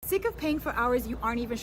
Sick of paying for hours you aren't even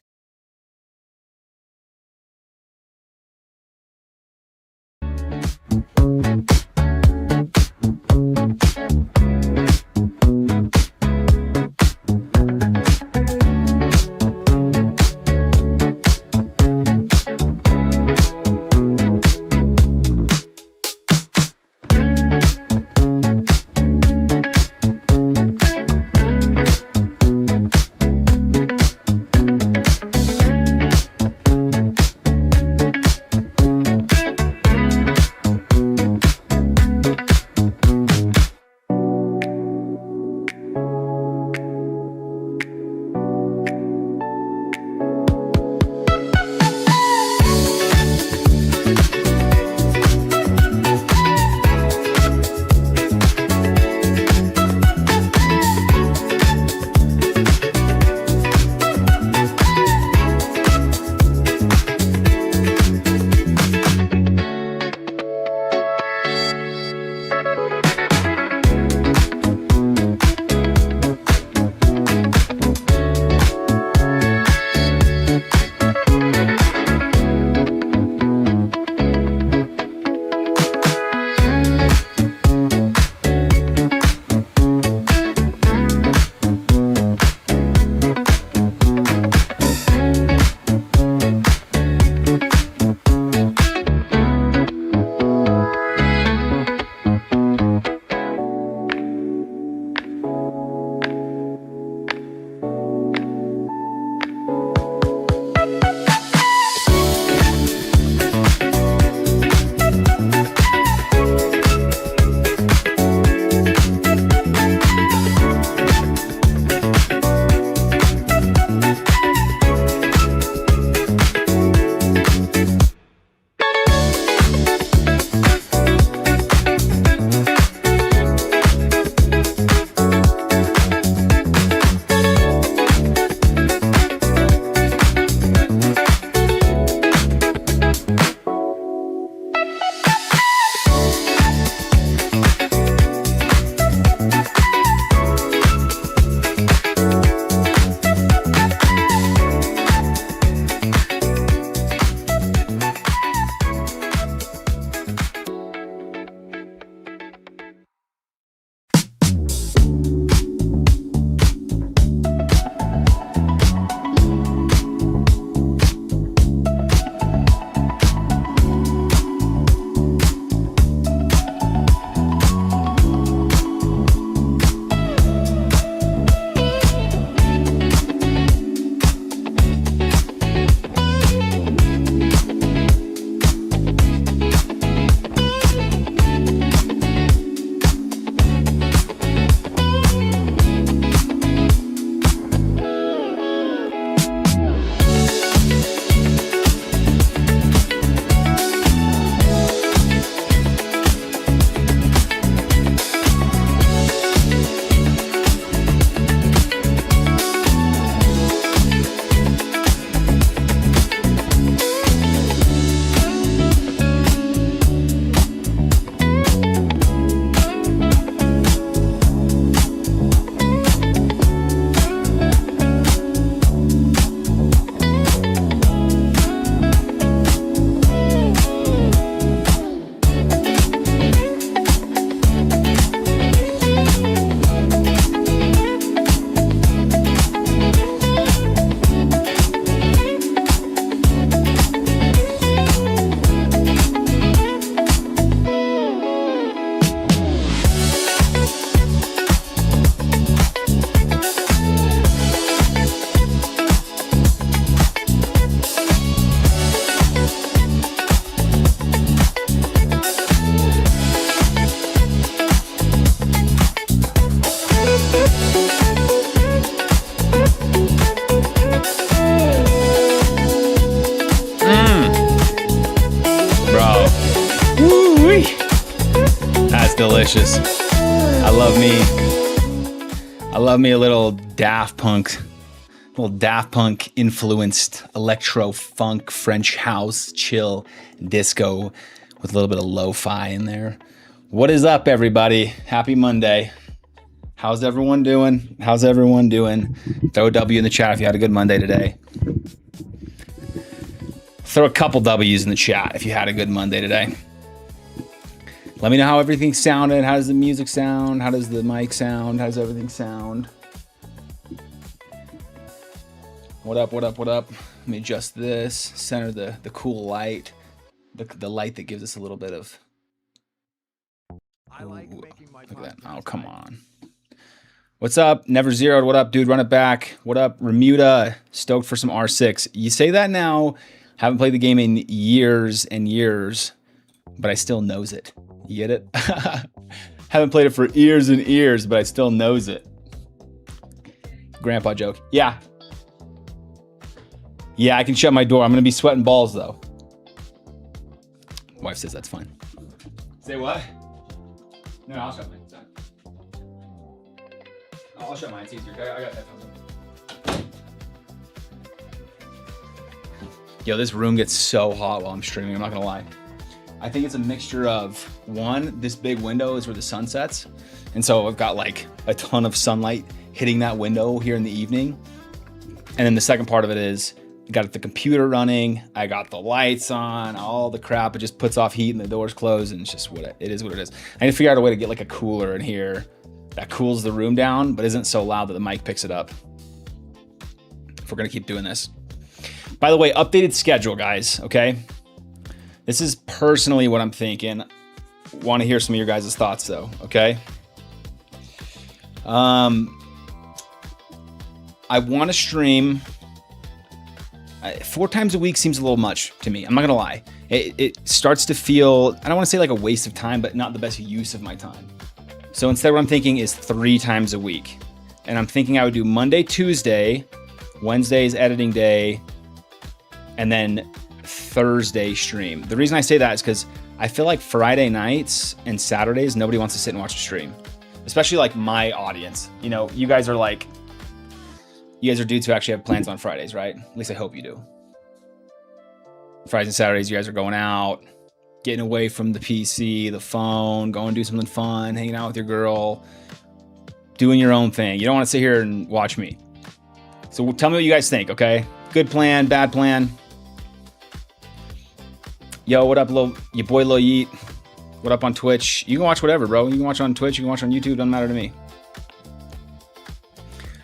delicious. I love me a little Daft Punk influenced electro funk, French house, chill, disco with a little bit of lo-fi in there. What is up, everybody? Happy Monday. How's everyone doing? How's everyone doing? Throw a W in the chat if you had a good Monday today. Throw a couple W's in the chat if you had a good Monday today. Let me know how everything sounded. How does the music sound? How does the mic sound? How does everything sound? What up, what up, what up? Let me adjust this. Center the cool light. The light that gives us a little bit of... Ooh, look at that. Oh, come on. What's up? Never Zeroed. What up, dude? Run it back. What up? Remuda. Stoked for some R6. You say that now. Haven't played the game in years and years, but I still knows it. You get it? Haven't played it for years and years, but I still knows it. Grandpa joke. Yeah. Yeah, I can shut my door. I'm going to be sweating balls, though. Wife says that's fine. Say what? No, I'll shut mine. I'll shut mine. It's easier. I got headphones on. Yo, this room gets so hot while I'm streaming. I'm not gonna lie. I think it's a mixture of, one, this big window is where the sun sets, and so I've got like a ton of sunlight hitting that window here in the evening. And then the second part of it is, I got the computer running, I got the lights on, all the crap. It just puts off heat and the door's closed, and it's just what it is. What it is. I need to figure out a way to get like a cooler in here that cools the room down, but isn't so loud that the mic picks it up. If we're gonna keep doing this. By the way, updated schedule, guys, okay? This is personally what I'm thinking. Want to hear some of your guys' thoughts, though, okay? I want to stream 4 times a week seems a little much to me. I'm not gonna lie. It starts to feel, I don't want to say like a waste of time, but not the best use of my time. So instead what I'm thinking is 3 times a week. And I'm thinking I would do Monday, Tuesday, Wednesday's editing day, and then Thursday stream. The reason I say that is because I feel like Friday nights and Saturdays, nobody wants to sit and watch a stream. Especially like my audience. You know, you guys are dudes who actually have plans on Fridays, right? At least I hope you do. Fridays and Saturdays, you guys are going out, getting away from the PC, the phone, going to do something fun, hanging out with your girl, doing your own thing. You don't want to sit here and watch me. So tell me what you guys think, okay? Good plan, bad plan. Yo, what up, your boy Lil Yeet? What up on Twitch? You can watch whatever, bro. You can watch on Twitch, you can watch on YouTube, doesn't matter to me.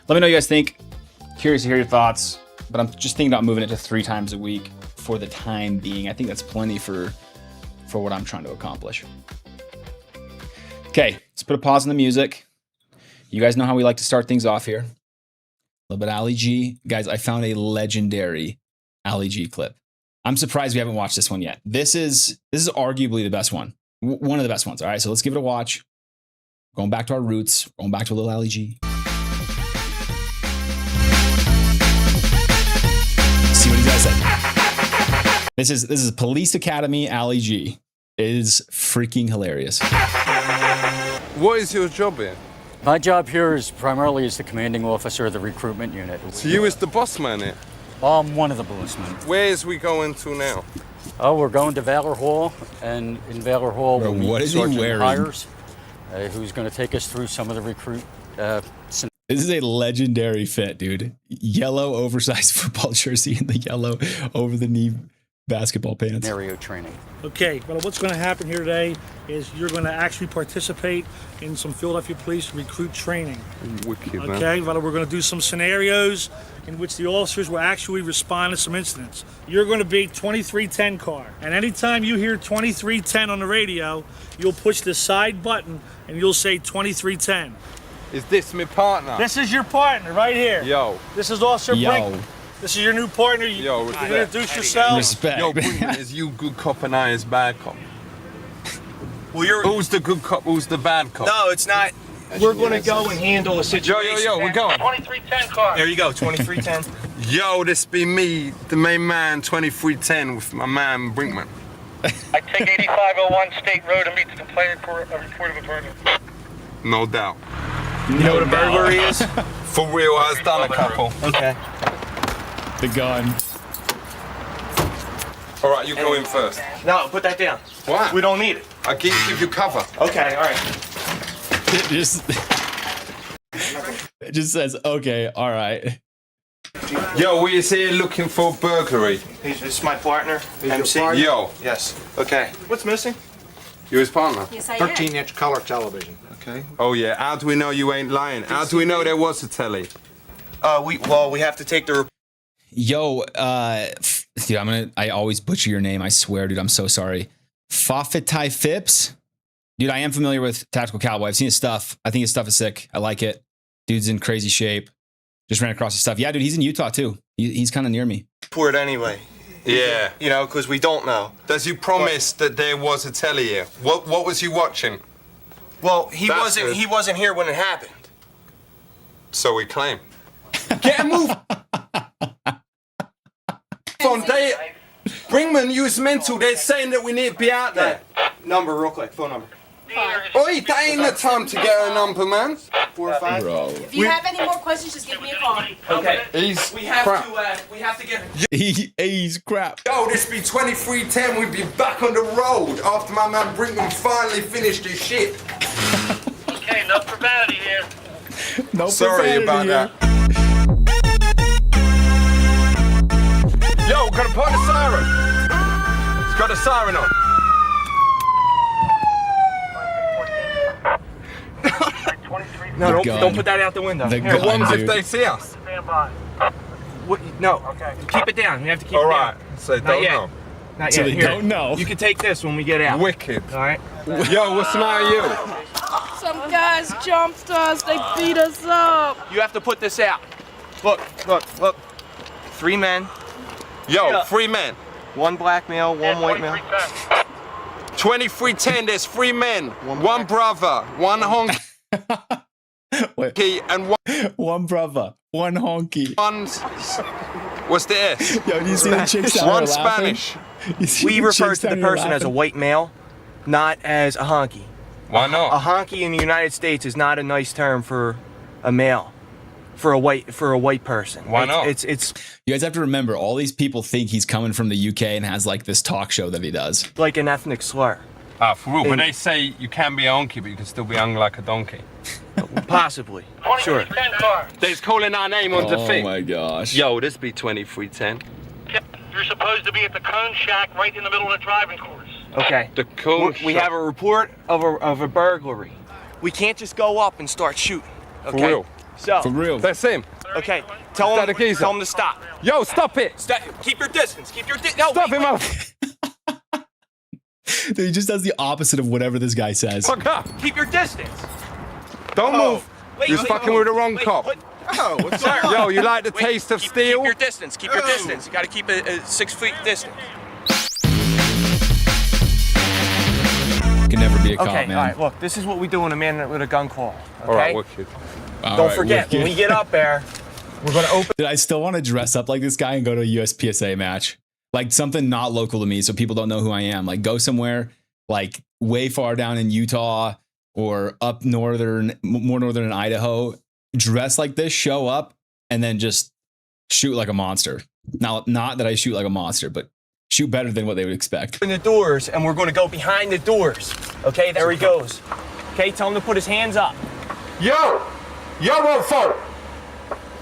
Let me know what you guys think. Curious to hear your thoughts, but I'm just thinking about moving it to 3 times a week for the time being. I think that's plenty for what I'm trying to accomplish. Okay, let's put a pause on the music. You guys know how we like to start things off here. A little bit Ali G. Guys, I found a legendary Ali G clip. I'm surprised we haven't watched this one yet. This is arguably the best one. One of the best ones. All right, so let's give it a watch. Going back to our roots, going back to a little Ali G. See what he guys said. This is Police Academy Ali G. It is freaking hilarious. What is your job here? My job here is primarily as the commanding officer of the recruitment unit. So you is the boss man here? I'm one of the policemen. Where is we going to now? Oh, we're going to Valor Hall, and in Valor Hall we'll meet Sergeant Hires, who's going to take us through some of the recruit. This is a legendary fit, dude. Yellow oversized football jersey and the yellow over the knee basketball pants. Scenario training. Okay, well, what's going to happen here today is you're going to actually participate in some Philadelphia Police recruit training. Wicked, man. Okay, well, we're going to do some scenarios in which the officers will actually respond to some incidents. You're going to be 2310 car, and anytime you hear 2310 on the radio, you'll push the side button and you'll say 2310. Is this my partner? This is your partner right here. Yo. This is Officer Brink. This is your new partner. Yo, you respect. introduce yourself. Respect. Yo, Brinkman, is you good cop and I is bad cop? Well, who's the good cop, who's the bad cop? No, it's not. We're going to go and handle a situation. Yo, we're going. 2310 car. There you go, 2310. Yo, this be me, the main man, 2310, with my man Brinkman. I take 8501 State Road and meet the complaint for a report of a burglary. No doubt. You know what a burglary is? For real, I've done a couple. Okay. The gun. All right, you go in first. No, put that down. What? We don't need it. I give you cover. Okay, all right. Just It just says, okay, all right. Yo, we is here looking for burglary. This is my partner, MC. Yo, Yes. Okay. What's missing? you his partner? Yes, I am. 13-inch color television. Okay. Oh yeah, how do we know you ain't lying? How do we know there was a telly? We have to take the. Yo, dude, I always butcher your name. I swear, dude. I'm so sorry. Fafetai Phipps? Dude, I am familiar with Tactical Cowboy. I've seen his stuff. I think his stuff is sick. I like it. Dude's in crazy shape. Just ran across his stuff. Yeah, dude, he's in Utah too. He's kind of near me. Pour it anyway. Yeah. You know, because we don't know. Does you promise that there was a telly here? What was you watching? Well, he That's wasn't. good. He wasn't here when it happened. So we claim. Get a move. On day. Bringman, you was mental. They're saying that we need to be out there. Number, real quick. Phone number. Oi, that ain't the time to get a number, man. 405. Bro. If you have any more questions, just give me a call. Okay. He's We have crap. to. We have to get. He's crap. Yo, this be 23:10. We'd be back on the road after my man Brinkman finally finished his shit. Okay, no profanity here. No Sorry profanity about here. that. Yo, gotta put the siren. It's got a siren on. No, gun. don't put that out the window. The The gun, ones if dude. they see us. Stand by. No. Okay. Keep it down. We have to keep All it right. down. So Not don't yet. know. Not So yet. they Here. don't know. You can take this when we get out. Wicked. All right. Yo, what's the matter with you? Some guys jumped us. They beat us up. You have to put this out. Look. 3 men. Yo, Yeah. 3 men. 1 black male, 1 white male. 23:10. There's 3 men. 1 brother, 1 honky, Wait, and one brother, one honky. what's this? Yo, do you see the chicks down One there laughing? Spanish. You see We the refer chicks to the down here person as a laughing? white male, not as a honky. Why A not? honky in the United States is not a nice term for a male, for a white person. Why not? It's You guys have to remember, all these people think he's coming from the UK and has like this talk show that he does. like an ethnic slur. Ah, for real. But they say you can be a honky, but you can still be hung like a donkey. Possibly. Sure. 2310 car. They're calling our name on the Oh thing. my gosh. Yo, this be 23:10. You're supposed to be at the cone shack right in the middle of the driving course. Okay. The cool. We have a report of a burglary. We can't just go up and start shooting. Okay? For real. So. For real. That's him. Okay. Tell Is that him. a geezer? Tell him to stop. Yo, stop it. Keep your distance. Keep your distance. No. Stop him up. Dude, he just does the opposite of whatever this guy says. Fuck up. Keep your distance. Don't move. Wait, You're wait, fucking wait, with the wrong wait, cop. wait. Oh, what's up? Yo, you like the Wait, taste of keep steel? your distance. Keep your distance. You got to keep a 6 feet distance. Can never be a cop, Okay. man. All right. Look, this is what we do when a man with a gun call. Okay. All right, wicked. All Don't right, forget, when wicked. we get up there, we're gonna open. Dude, I still want to dress up like this guy and go to a USPSA match. Like something not local to me so people don't know who I am. Like go somewhere like way far down in Utah or up northern, more northern in Idaho. Dress like this, show up, and then just shoot like a monster. Now, not that I shoot like a monster, but shoot better than what they would expect. the doors, and we're gonna go behind the doors. Okay, there he goes. Okay, tell him to put his hands up. Yo, folk.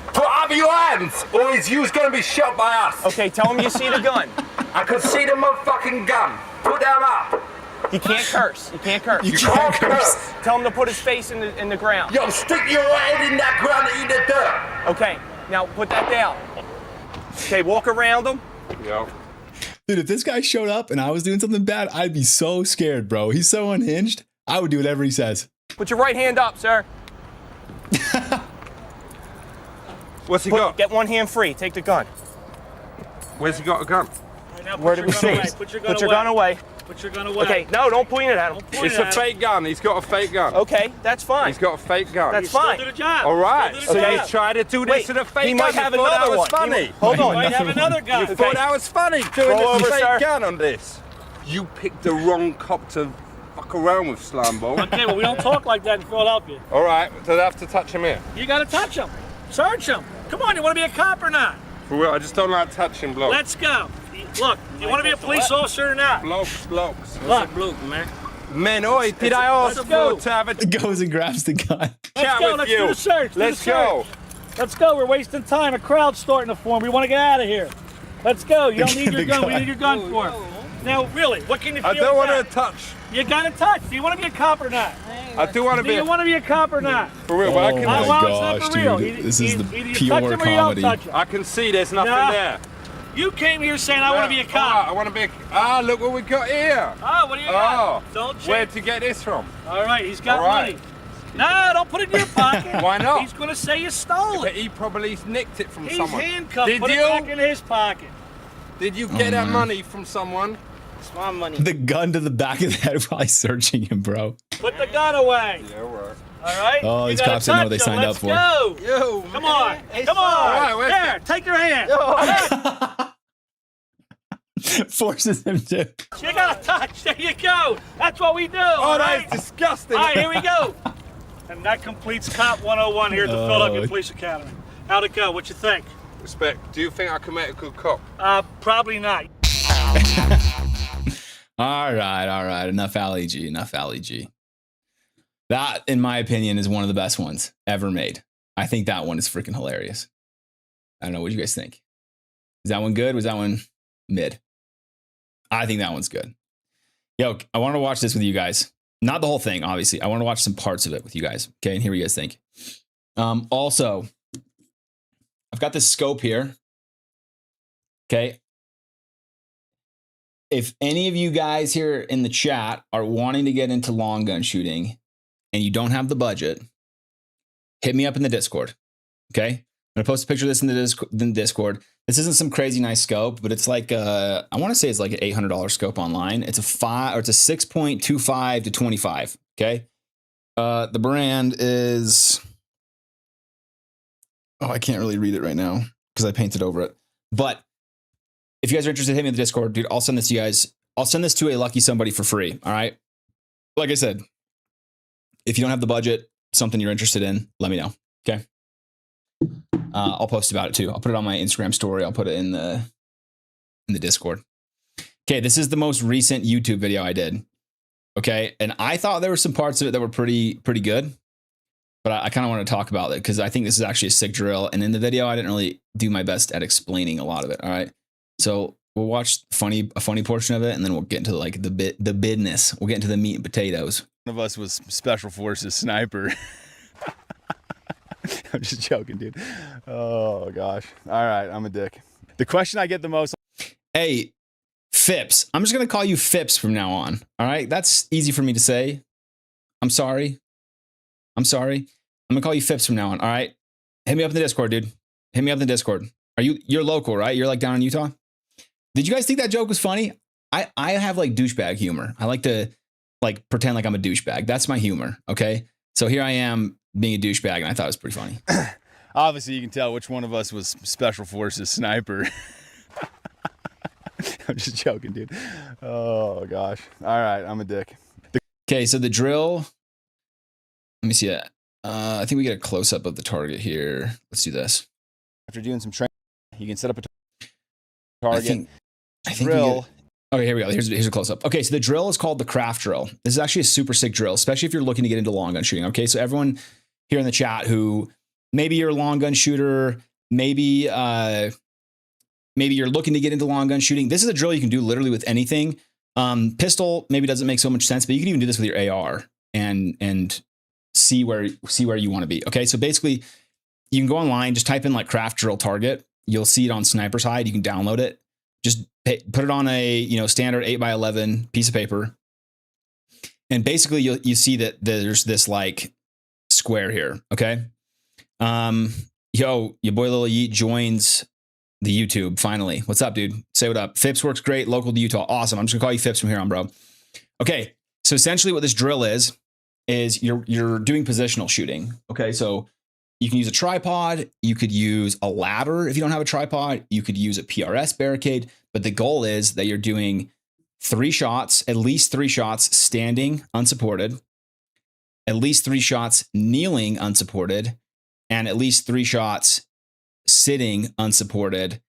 Put up your hands, or his you's gonna be shot by us. Okay, tell him you see the gun. I can see the motherfucking gun. Put them up. He can't curse. He can't curse. You can't curse. Tell him to put his face in the ground. Yo, stick your head in that ground and eat the dirt. Okay, now put that down. Okay, walk around him. Yo. Dude, if this guy showed up and I was doing something bad, I'd be so scared, bro. He's so unhinged. I would do whatever he says. Put your right hand up, sir. What's he got? Get one hand free. Take the gun. Where's he got a gun? Where did we see? Put your gun away. Put your gun away. Okay, no, don't point it at him. Point It's it a at fake gun. He's got a fake gun. Okay, that's fine. He's got a fake gun. That's Still fine. do the job. All right. Still So do the you job. try to do this Wait, with a fake he gun. might have You thought that another was one. funny. Hold on. Might have another gun. You thought that was funny doing Roll a over, fake sir. gun on this. You picked the wrong cop to fuck around with, Slamball. Okay, well, we don't talk like that in Philadelphia. All right. Do I have to touch him here? You got to touch him. Search him. Come on, you want to be a cop or not? For real, I just don't like touching blokes. Let's go. Look, you want to be a police officer or not? Blokes. Look, man. Men, oi, did I ask Let's go. to have a Goes and grabs the gun. chat with Let's you? do the search. do Let's the search. go. Let's go. We're wasting time. A crowd's starting to form. We want to get out of here. Let's go. You don't need your The gun. We gun. need your gun for it. Now, really, what can you feel I don't want about to touch. You got to touch. Do you want to be a cop or not? I do want to Do be you want to be a cop or not? for real, but Oh I my can, well, it's not gosh, for real. dude. This is the Either you pure touch him or you don't comedy. touch him. I can see there's nothing Nah. there. You came here saying I want to be a cop. I want to be. Look what we got here. Oh, what do you got? Don't check. Where'd you get this from? All right, he's got All right. money. No, don't put it in your pocket. Why not? He's going to say you stole But it. he probably nicked it from He's someone. handcuffed. Did Put you? it back in his pocket. Did you get that money from someone? It's my money. The gun to the back of the head, probably searching him, bro. Put the gun away. Yeah, right. All right? Oh, You these gotta cops didn't know what they touch him. signed up for. Let's go. Yo, Come on. Come on. All right, where's There, take your hand. Forces him to. You got to touch. There you go. That's what we do. Oh, all that right? is disgusting. All right, here we go. And that completes Cop 101 here at the Philadelphia Police Academy. How'd it go? What you think? Respect. Do you think I can make a good cop? Probably not. All right. Enough Ali G. Enough Ali G. That, in my opinion, is one of the best ones ever made. I think that one is freaking hilarious. I don't know. What do you guys think? Is that one good? Was that one mid? I think that one's good. Yo, I want to watch this with you guys. Not the whole thing, obviously. I want to watch some parts of it with you guys. Okay, and hear what you guys think. Also, I've got this scope here. Okay. If any of you guys here in the chat are wanting to get into long gun shooting and you don't have the budget, hit me up in the Discord. Okay. I'm going to post a picture of this in the Discord. This isn't some crazy nice scope, but it's like, I want to say it's like an $800 scope online. It's a 6.25 to 25. Okay. The brand is, I can't really read it right now because I painted over it. But if you guys are interested, hit me in the Discord, dude. I'll send this to you guys. I'll send this to a lucky somebody for free. All right. Like I said, if you don't have the budget, something you're interested in, let me know. Okay. I'll post about it too. I'll put it on my Instagram story. I'll put it in the Discord. Okay. This is the most recent YouTube video I did. Okay. And I thought there were some parts of it that were pretty good, but I kind of want to talk about it because I think this is actually a sick drill. And in the video, I didn't really do my best at explaining a lot of it. All right. So we'll watch a funny portion of it, and then we'll get into like the business. We'll get into the meat and potatoes. One of us was Special Forces sniper. I'm just joking, dude. Oh gosh. All right, I'm a dick. The question I get the most. Hey, Phipps. I'm just gonna call you Phipps from now on. All right, that's easy for me to say. I'm sorry. I'm gonna call you Phipps from now on. All right. Hit me up in the Discord, dude. Hit me up in the Discord. You're local, right? You're like down in Utah. Did you guys think that joke was funny? I have like douchebag humor. I like to like pretend like I'm a douchebag. That's my humor. Okay. So here I am being a douchebag, and I thought it was pretty funny. Obviously, you can tell which one of us was Special Forces sniper. I'm just joking, dude. Oh gosh. All right, I'm a dick. Okay, so the drill. Let me see that. I think we get a close up of the target here. Let's do this. After doing some training, you can set up a target. I think drill. Okay, here we go. Here's a close up. Okay, so the drill is called the craft drill. This is actually a super sick drill, especially if you're looking to get into long gun shooting. Okay, so everyone here in the chat who maybe you're a long gun shooter, maybe you're looking to get into long gun shooting. This is a drill you can do literally with anything. Pistol maybe doesn't make so much sense, but you can even do this with your AR and see where you want to be. Okay, so basically you can go online, just type in like craft drill target. You'll see it on Sniper's Hide. You can download it. Just put it on a standard 8x11 piece of paper, and basically you see that there's this like square here. Okay, your boy Lil Yeet joins the YouTube finally. What's up, dude? Say what up. Phipps works great, local to Utah. Awesome. I'm just gonna call you Phipps from here on, bro. Okay, so essentially what this drill is you're doing positional shooting. Okay, so you can use a tripod. You could use a ladder if you don't have a tripod. You could use a PRS barricade. But the goal is that you're doing 3 shots, at least 3 shots standing unsupported, at least 3 shots kneeling unsupported, and at least 3 shots sitting unsupported,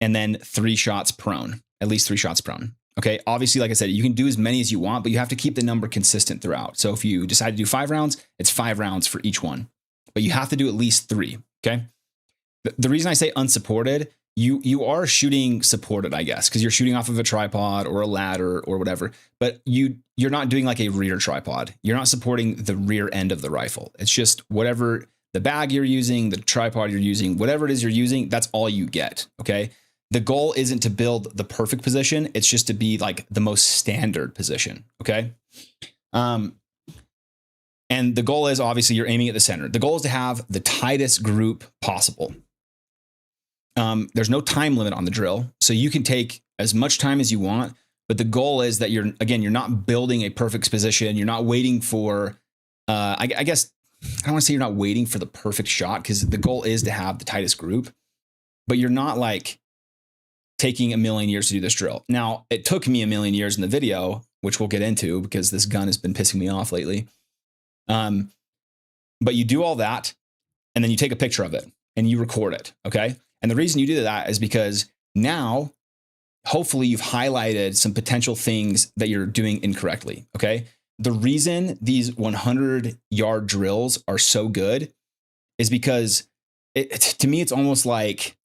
and then 3 shots prone, at least 3 shots prone. Okay. Obviously, like I said, you can do as many as you want, but you have to keep the number consistent throughout. So if you decide to do 5 rounds, it's 5 rounds for each one, but you have to do at least 3. Okay. The reason I say unsupported, you are shooting supported, I guess, because you're shooting off of a tripod or a ladder or whatever, but you're not doing like a rear tripod. You're not supporting the rear end of the rifle. It's just whatever the bag you're using, the tripod you're using, whatever it is you're using, that's all you get. Okay. The goal isn't to build the perfect position. It's just to be like the most standard position. Okay. And the goal is obviously you're aiming at the center. The goal is to have the tightest group possible. There's no time limit on the drill, so you can take as much time as you want, but the goal is that you're not building a perfect position. You're not waiting for, I guess, I don't want to say you're not waiting for the perfect shot, because the goal is to have the tightest group, but you're not like taking a million years to do this drill. Now, it took me a million years in the video, which we'll get into because this gun has been pissing me off lately. But you do all that, and then you take a picture of it and you record it. Okay. And the reason you do that is because now, hopefully, you've highlighted some potential things that you're doing incorrectly. Okay. The reason these 100-yard drills are so good is because to me, it's almost like,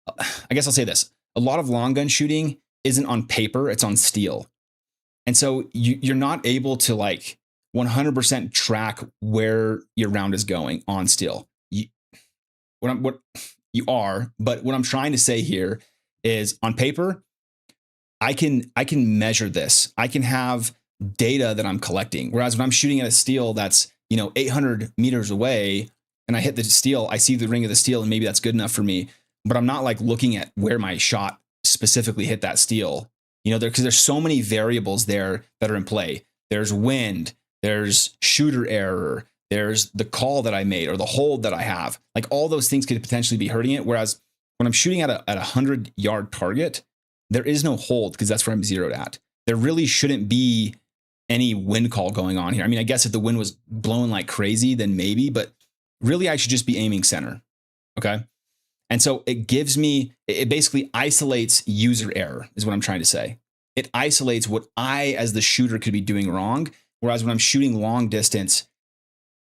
I guess I'll say this. A lot of long gun shooting isn't on paper, it's on steel. And so you're not able to like 100% track where your round is going on steel. What you are, but what I'm trying to say here is on paper, I can measure this. I can have data that I'm collecting. Whereas when I'm shooting at a steel that's, 800 meters away and I hit the steel, I see the ring of the steel and maybe that's good enough for me. But I'm not like looking at where my shot specifically hit that steel, because there's so many variables there that are in play. There's wind, there's shooter error, there's the call that I made or the hold that I have. Like all those things could potentially be hurting it. Whereas when I'm shooting at a 100-yard target, there is no hold because that's where I'm zeroed at. There really shouldn't be any wind call going on here. I mean, I guess if the wind was blowing like crazy, then maybe, but really I should just be aiming center. Okay. And so it basically isolates user error is what I'm trying to say. It isolates what I, as the shooter, could be doing wrong. Whereas when I'm shooting long distance,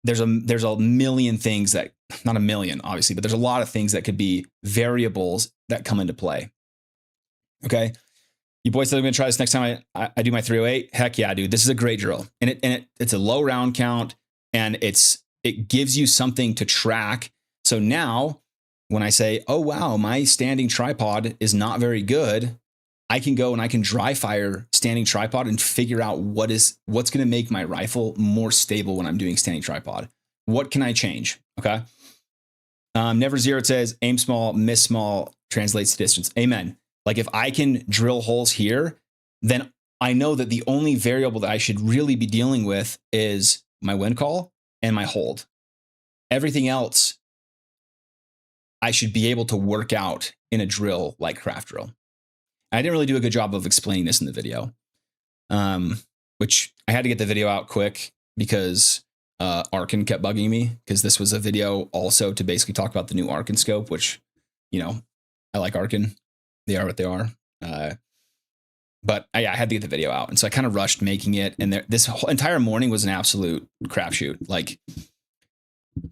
there's a million things that, not a million, obviously, but there's a lot of things that could be variables that come into play. Okay. You boys said I'm going to try this next time I do my 308. Heck yeah, dude. This is a great drill. And it's a low round count and it gives you something to track. So now when I say, oh, wow, my standing tripod is not very good, I can go and I can dry fire standing tripod and figure out what's going to make my rifle more stable when I'm doing standing tripod. What can I change? Okay. Never Zero says aim small, miss small, translates to distance. Amen. Like if I can drill holes here, then I know that the only variable that I should really be dealing with is my wind call and my hold. Everything else I should be able to work out in a drill like craft drill. I didn't really do a good job of explaining this in the video, which I had to get the video out quick because Arkin kept bugging me because this was a video also to basically talk about the new Arkin scope, which, I like Arkin. They are what they are. But I had to get the video out. And so I kind of rushed making it. And this whole entire morning was an absolute crapshoot. Like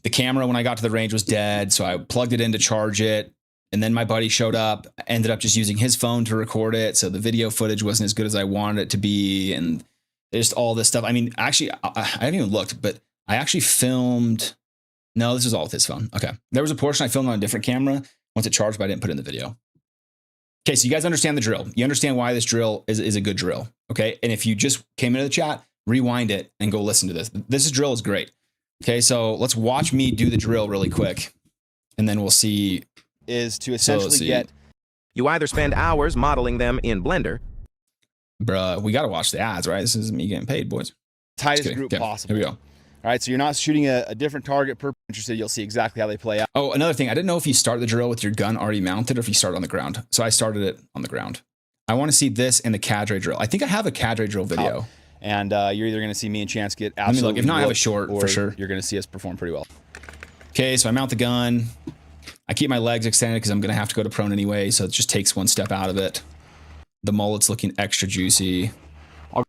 the camera, when I got to the range, was dead. So I plugged it in to charge it. And then my buddy showed up. I ended up just using his phone to record it. So the video footage wasn't as good as I wanted it to be. And just all this stuff. I mean, actually, I haven't even looked, but I actually filmed. No, this is all with his phone. Okay. There was a portion I filmed on a different camera once it charged, but I didn't put it in the video. Okay, so you guys understand the drill. You understand why this drill is a good drill, okay? And if you just came into the chat, rewind it and go listen to this. This drill is great. Okay, so let's watch me do the drill really quick, and then we'll see. Is to essentially get... You either spend hours modeling them in Blender. Bruh, we got to watch the ads, right? This is me getting paid, boys. Tightest group possible. Here we go. All right, so you're not shooting a different target per interested. You'll see exactly how they play out. Oh, another thing. I didn't know if you start the drill with your gun already mounted or if you start on the ground. So I started it on the ground. I want to see this and the cadre drill. I think I have a cadre drill video. Oh. And you're either going to see me and Chance get absolutely... Let me look. If not, I have a short for sure. You're going to see us perform pretty well. Okay, so I mount the gun. I keep my legs extended because I'm going to have to go to prone anyway. So it just takes one step out of it. The mullet's looking extra juicy.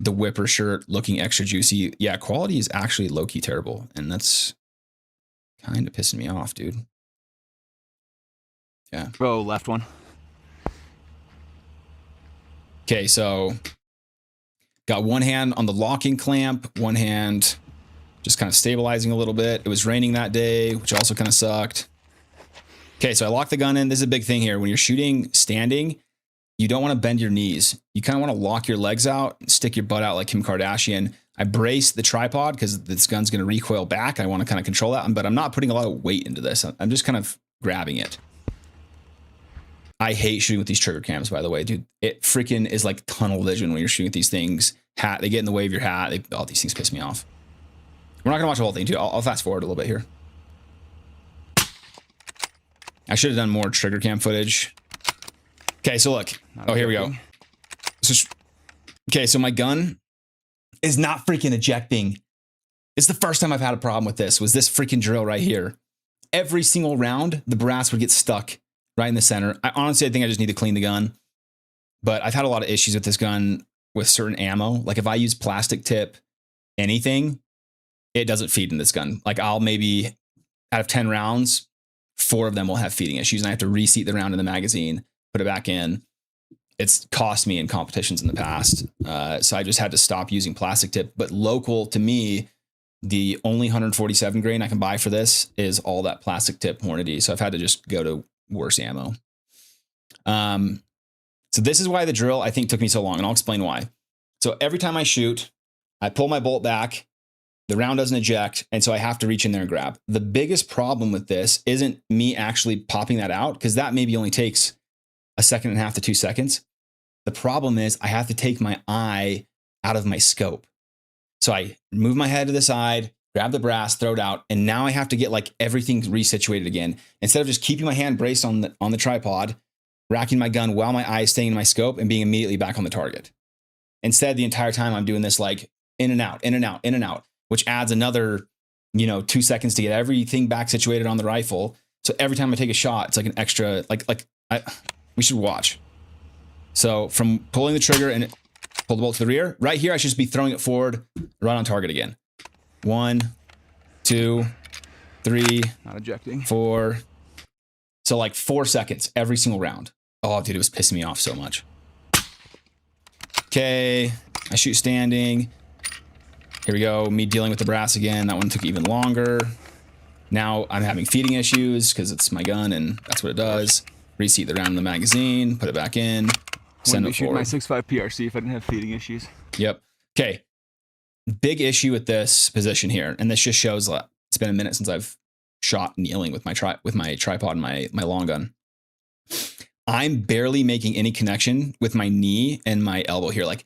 The whipper shirt looking extra juicy. Yeah, quality is actually low-key terrible. And that's kind of pissing me off, dude. Yeah. Oh, left one. Okay, so got one hand on the locking clamp, one hand just kind of stabilizing a little bit. It was raining that day, which also kind of sucked. Okay, so I locked the gun in. This is a big thing here. When you're shooting standing, you don't want to bend your knees. You kind of want to lock your legs out, stick your butt out like Kim Kardashian. I brace the tripod because this gun's going to recoil back. I want to kind of control that, but I'm not putting a lot of weight into this. I'm just kind of grabbing it. I hate shooting with these trigger cams, by the way, dude. It freaking is like tunnel vision when you're shooting with these things. They get in the way of your hat. All these things piss me off. We're not gonna watch the whole thing, dude. I'll fast forward a little bit here. I should have done more trigger cam footage. Okay, so look. Oh, here we go. Okay, so my gun is not freaking ejecting. It's the first time I've had a problem with this. Was this freaking drill right here? Every single round, the brass would get stuck right in the center. I honestly think I just need to clean the gun. But I've had a lot of issues with this gun with certain ammo. Like if I use plastic tip anything, it doesn't feed in this gun. Like I'll maybe, out of 10 rounds, 4 of them will have feeding issues. And I have to reseat the round in the magazine, put it back in. It's cost me in competitions in the past. So I just had to stop using plastic tip. But local to me, the only 147 grain I can buy for this is all that plastic tip Hornady. So I've had to just go to worse ammo. So this is why the drill, I think, took me so long, and I'll explain why. So every time I shoot, I pull my bolt back, the round doesn't eject, and so I have to reach in there and grab. The biggest problem with this isn't me actually popping that out, because that maybe only takes 1.5 seconds to 2 seconds. The problem is I have to take my eye out of my scope. So I move my head to the side, grab the brass, throw it out, and now I have to get like everything resituated again. Instead of just keeping my hand braced on the tripod, racking my gun while my eye is staying in my scope and being immediately back on the target. Instead, the entire time I'm doing this like in and out, in and out, in and out, which adds another, 2 seconds to get everything back situated on the rifle. So every time I take a shot, it's like an extra, we should watch. So from pulling the trigger and pull the bolt to the rear, right here, I should just be throwing it forward, right on target again. 1, 2, 3, not ejecting, 4. So like 4 seconds every single round. Oh, dude, it was pissing me off so much. Okay, I shoot standing. Here we go, me dealing with the brass again. That one took even longer. Now I'm having feeding issues because it's my gun and that's what it does. Reseat the round in the magazine, put it back in, send it forward. My 6.5 PRC if I didn't have feeding issues. Yep. Okay. Big issue with this position here, and this just shows it's been a minute since I've shot kneeling with my tripod and my long gun. I'm barely making any connection with my knee and my elbow here. Like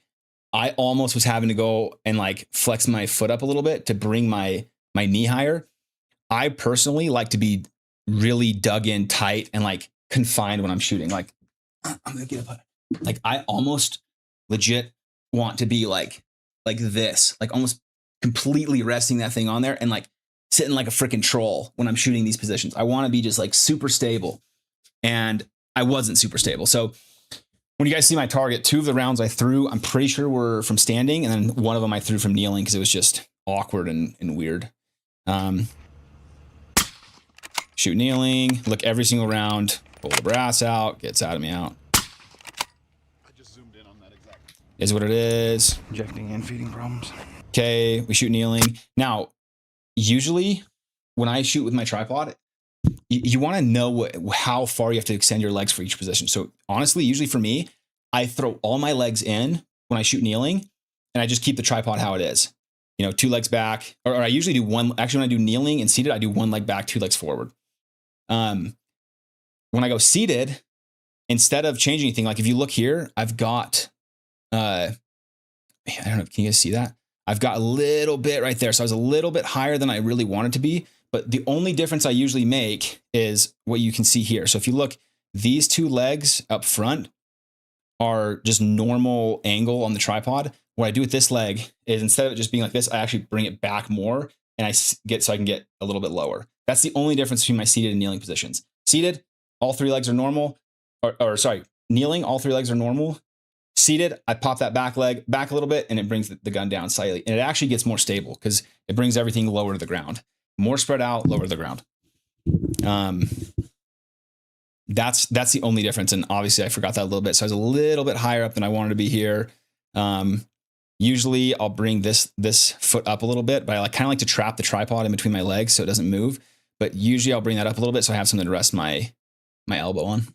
I almost was having to go and like flex my foot up a little bit to bring my knee higher. I personally like to be really dug in tight and like confined when I'm shooting. Like I'm gonna get up. Like I almost legit want to be like this, like almost completely resting that thing on there and like sitting like a freaking troll when I'm shooting these positions. I want to be just like super stable, and I wasn't super stable. So when you guys see my target, 2 of the rounds I threw, I'm pretty sure were from standing, and then one of them I threw from kneeling because it was just awkward and weird. Shoot kneeling, look every single round, pull the brass out, gets out of me out. I just zoomed in on that exactly. Is what it is. Injecting and feeding problems. Okay, we shoot kneeling. Now, usually when I shoot with my tripod, you want to know how far you have to extend your legs for each position. So honestly, usually for me, I throw all my legs in when I shoot kneeling, and I just keep the tripod how it is. 2 legs back, or I usually do one. Actually, when I do kneeling and seated, I do 1 leg back, 2 legs forward. When I go seated, instead of changing anything, like if you look here, I've got, I don't know, can you guys see that? I've got a little bit right there. So I was a little bit higher than I really wanted to be. But the only difference I usually make is what you can see here. So if you look, these 2 legs up front are just normal angle on the tripod. What I do with this leg is instead of it just being like this, I actually bring it back more and so I can get a little bit lower. That's the only difference between my seated and kneeling positions. Seated, all 3 legs are normal, or sorry, kneeling, all 3 legs are normal. Seated, I pop that back leg back a little bit and it brings the gun down slightly. And it actually gets more stable because it brings everything lower to the ground. More spread out, lower to the ground. That's the only difference. And obviously I forgot that a little bit. So I was a little bit higher up than I wanted to be here. Usually I'll bring this foot up a little bit, but I kind of like to trap the tripod in between my legs so it doesn't move. But usually I'll bring that up a little bit so I have something to rest my elbow on.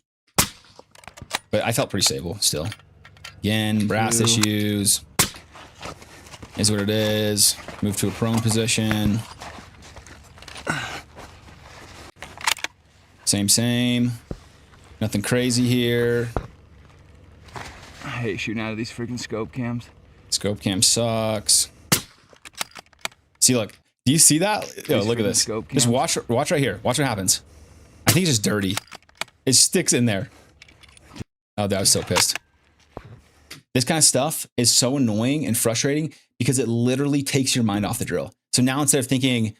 But I felt pretty stable still. Again, brass issues. Is what it is. Move to a prone position. Same. Nothing crazy here. I hate shooting out of these freaking scope cams. Scope cam sucks. See, look. Do you see that? Yo, look at this. Just watch right here. Watch what happens. I think it's just dirty. It sticks in there. Oh, I was so pissed. This kind of stuff is so annoying and frustrating because it literally takes your mind off the drill. So now instead of thinking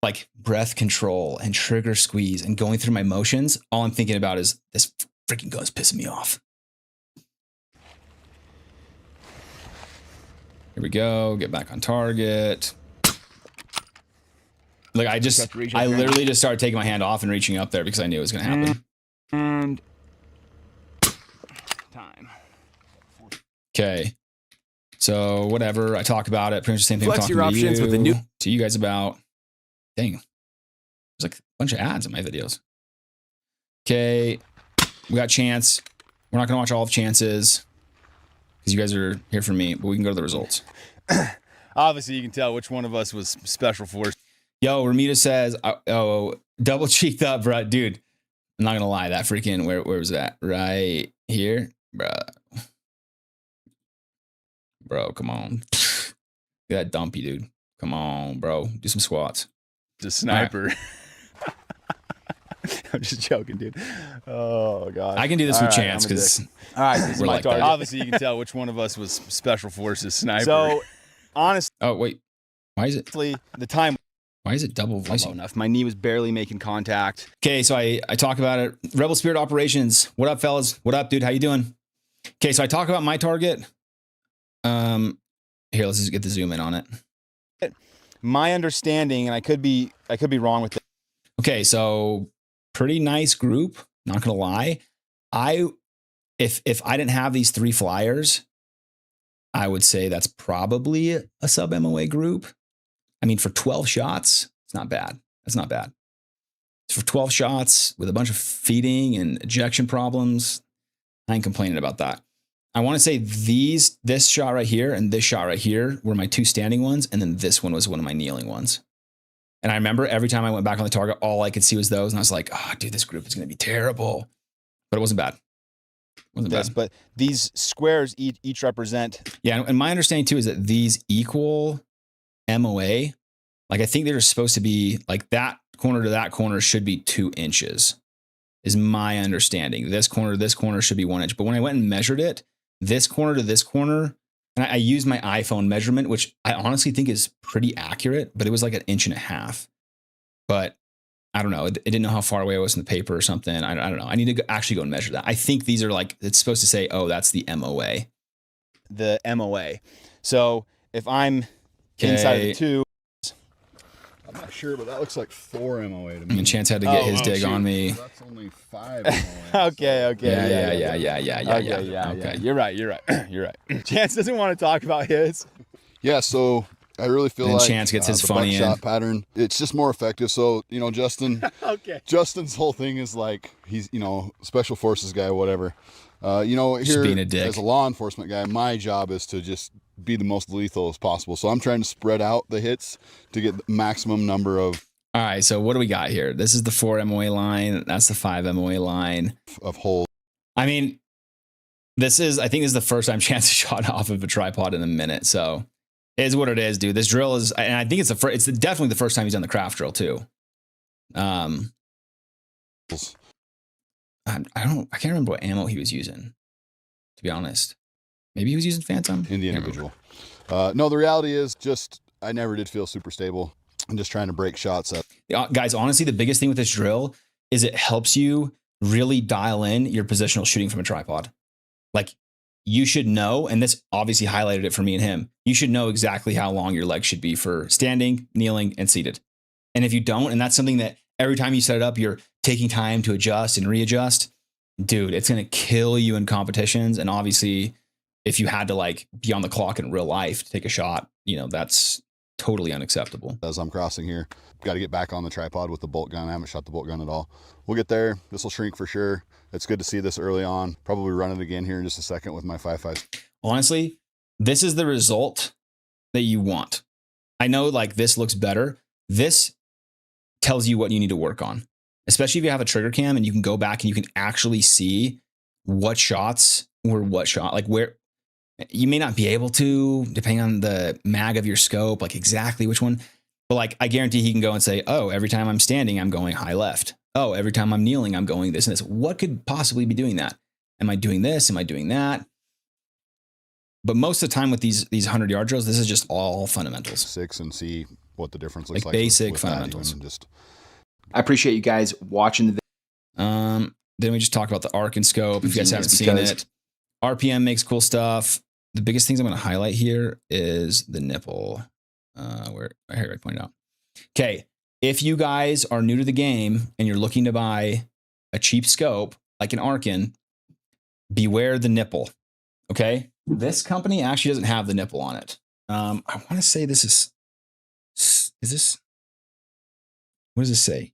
like breath control and trigger squeeze and going through my motions, all I'm thinking about is this freaking gun's pissing me off. Here we go. Get back on target. Like I literally just started taking my hand off and reaching up there because I knew it was going to happen. And time. Okay. So whatever. I talk about it. Pretty much the same thing. Flex your options with the new to you guys about. Dang. There's like a bunch of ads in my videos. Okay. We got Chance. We're not going to watch all of Chance's because you guys are here for me, but we can go to the results. Obviously, you can tell which one of us was special force. Yo, Ramita says, oh, double cheeked up, bro. Dude, I'm not going to lie. That freaking, where was that? Right here? Bro, come on. Look at that dumpy, dude. Come on, bro. Do some squats. The sniper. Right. I'm just joking, dude. Oh, God. I can do this with Chance because all right, this is my target. Obviously, you can tell which one of us was special forces sniper. So, honestly. Oh, wait. Why is it? The time. Why is it double voicing? Enough. My knee was barely making contact. Okay, so I talk about it. Rebel Spirit Operations. What up, fellas? What up, dude? How you doing? Okay, so I talk about my target. Here, let's just get the zoom in on it. My understanding, and I could be wrong with it. Okay, so pretty nice group. Not gonna lie. If I didn't have these 3 flyers, I would say that's probably a sub MOA group. I mean, for 12 shots, it's not bad. That's not bad. For 12 shots with a bunch of feeding and ejection problems, I ain't complaining about that. I want to say this shot right here and this shot right here were my 2 standing ones, and then this one was one of my kneeling ones. And I remember every time I went back on the target, all I could see was those, and I was like, oh, dude, this group is going to be terrible. But it wasn't bad. It wasn't bad. But these squares each represent. Yeah, and my understanding too is that these equal MOA. Like I think they're supposed to be like that corner to that corner should be 2 inches is my understanding. This corner to this corner should be 1 inch. But when I went and measured it, this corner to this corner, and I used my iPhone measurement, which I honestly think is pretty accurate, but it was like 1.5 inches. But I don't know. It didn't know how far away I was from the paper or something. I don't know. I need to actually go and measure that. I think these are like, it's supposed to say, oh, that's the MOA. The MOA. So if I'm inside of the 2. I'm not sure, but that looks like 4 MOA to me. And Chance had to get his dig on me. That's only 5 MOA. Okay. Yeah. Okay. You're right. You're right. Chance doesn't want to talk about his. Yeah, so I really feel and like Chance gets his the funny buckshot pattern. It's just more effective. So, Justin. Okay. Justin's whole thing is like he's, special forces guy, whatever. Here being a dick. As a law enforcement guy, my job is to just be the most lethal as possible. So I'm trying to spread out the hits to get the maximum number of. All right, so what do we got here? This is the 4 MOA line. That's the 5 MOA line of holes. I mean, I think this is the first time Chance has shot off of a tripod in a minute. So it is what it is, dude. This drill is, and I think it's definitely the first time he's done the craft drill too. I can't remember what ammo he was using, to be honest. Maybe he was using Phantom? In the individual. No, the reality is just I never did feel super stable. I'm just trying to break shots up. Guys, honestly, the biggest thing with this drill is it helps you really dial in your positional shooting from a tripod. Like, you should know, and this obviously highlighted it for me and him, you should know exactly how long your legs should be for standing, kneeling, and seated. And if you don't, and that's something that every time you set it up, you're taking time to adjust and readjust, dude, it's going to kill you in competitions. And obviously, if you had to like be on the clock in real life to take a shot, you know, that's totally unacceptable. As I'm crossing here, got to get back on the tripod with the bolt gun. I haven't shot the bolt gun at all. We'll get there. This will shrink for sure. It's good to see this early on. Probably run it again here in just a second with my 5.5. Honestly, this is the result that you want. I know like this looks better. This tells you what you need to work on, especially if you have a trigger cam and you can go back and you can actually see what shots were what shot, like where you may not be able to, depending on the mag of your scope, like exactly which one. But like, I guarantee he can go and say, oh, every time I'm standing, I'm going high left. Oh, every time I'm kneeling, I'm going this and this. What could possibly be doing that? Am I doing this? Am I doing that? But most of the time with these 100-yard drills, this is just all fundamentals. 6 and see what the difference looks like. Basic fundamentals. Just... I appreciate you guys watching the video. Then we just talk about the arc and scope. If you guys haven't seen it, RPM makes cool stuff. The biggest things I'm going to highlight here is the nipple. Where I pointed out. Okay, if you guys are new to the game and you're looking to buy a cheap scope like an Arkin, beware the nipple. Okay, this company actually doesn't have the nipple on it. I want to say this is this? What does this say?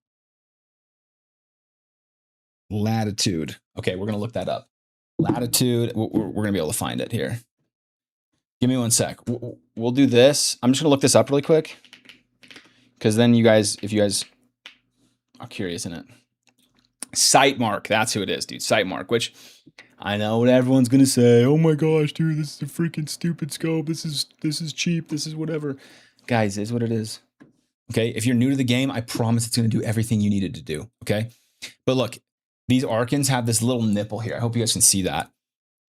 Latitude. Okay, we're gonna look that up. Latitude. We're gonna be able to find it here. Give me one sec. We'll do this. I'm just gonna look this up really quick, because then you guys, if you guys are curious in it, Sightmark. That's who it is, dude. Sightmark. Which I know what everyone's gonna say. Oh my gosh, dude, this is a freaking stupid scope. This is cheap. This is whatever. Guys, it is what it is. Okay. If you're new to the game, I promise it's gonna do everything you needed to do. Okay. But look, these Arkins have this little nipple here. I hope you guys can see that.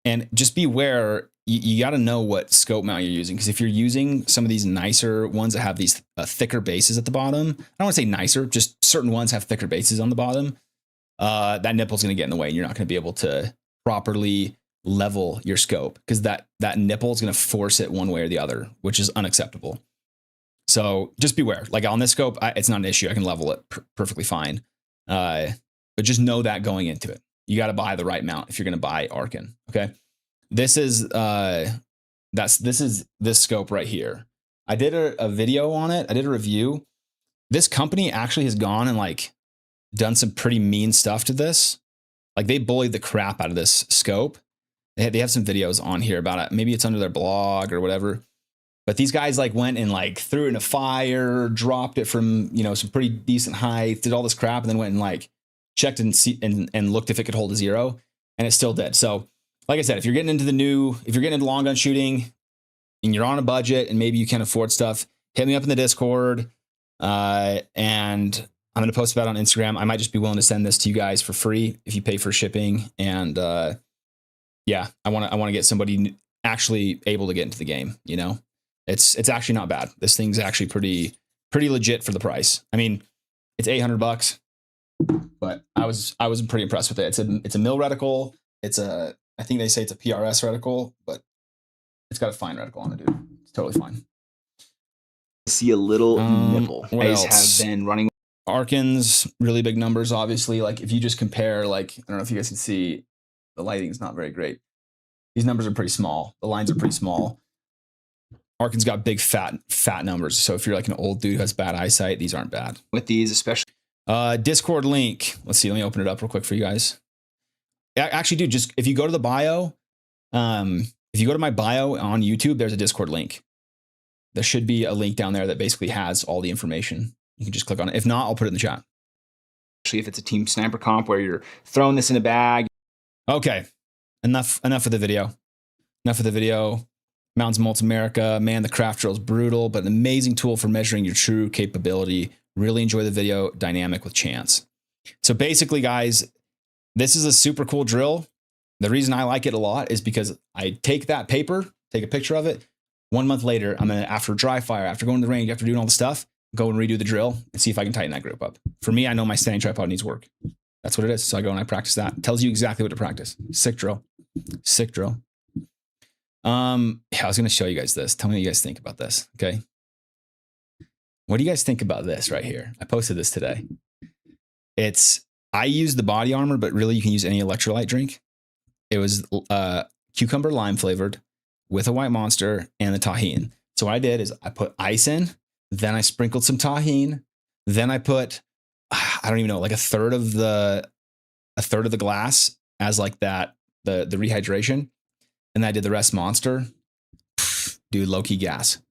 And just beware, you got to know what scope mount you're using. Because if you're using some of these nicer ones that have these thicker bases at the bottom, I don't want to say nicer, just certain ones have thicker bases on the bottom. That nipple's going to get in the way and you're not going to be able to properly level your scope, because that nipple is going to force it one way or the other, which is unacceptable. So just beware. Like on this scope, it's not an issue. I can level it perfectly fine. But just know that going into it, you got to buy the right mount if you're going to buy Arkin. Okay. This is this scope right here. I did a video on it. I did a review. This company actually has gone and like done some pretty mean stuff to this. Like they bullied the crap out of this scope. They have some videos on here about it. Maybe it's under their blog or whatever. But these guys like went and like threw it in a fire, dropped it from, you know, some pretty decent height, did all this crap, and then went and like checked and looked if it could hold a 0, and it still did. So like I said, if you're getting into long gun shooting and you're on a budget and maybe you can't afford stuff, hit me up in the Discord. And I'm going to post about it on Instagram. I might just be willing to send this to you guys for free if you pay for shipping. And yeah, I want to get somebody actually able to get into the game. You know, it's actually not bad. This thing's actually pretty legit for the price. I mean, it's $800, but I was pretty impressed with it. It's a mill reticle. I think they say it's a PRS reticle, but it's got a fine reticle on it, dude. It's totally fine. See a little nipple. What else? Have been running Arkins, really big numbers, obviously. Like if you just compare, like, I don't know if you guys can see, the lighting is not very great. These numbers are pretty small. The lines are pretty small. Arkin's got big fat numbers. So if you're like an old dude who has bad eyesight, these aren't bad. With these, especially. Discord link. Let's see. Let me open it up real quick for you guys. Actually, dude, just if you go to the bio, if you go to my bio on YouTube, there's a Discord link. There should be a link down there that basically has all the information. You can just click on it. If not, I'll put it in the chat. Actually, if it's a team sniper comp where you're throwing this in a bag. Okay. Enough of the video. Enough of the video. Mountains Molts America. Man, the craft drill is brutal, but an amazing tool for measuring your true capability. Really enjoy the video. Dynamic with chance. So basically, guys, this is a super cool drill. The reason I like it a lot is because I take that paper, take a picture of it. 1 month later, I'm going to, after dry fire, after going to the range, after doing all the stuff, go and redo the drill and see if I can tighten that grip up. For me, I know my standing tripod needs work. That's what it is. So I go and I practice that. It tells you exactly what to practice. Sick drill. Sick drill. Yeah, I was gonna show you guys this. Tell me what you guys think about this. Okay. What do you guys think about this right here? I posted this today. I used the body armor, but really you can use any electrolyte drink. It was cucumber lime flavored with a white monster and the tahine. So what I did is I put ice in, then I sprinkled some tahine, then I put, I don't even know, like a third of the glass as like that, the rehydration. And then I did the rest monster. Dude, low-key gas.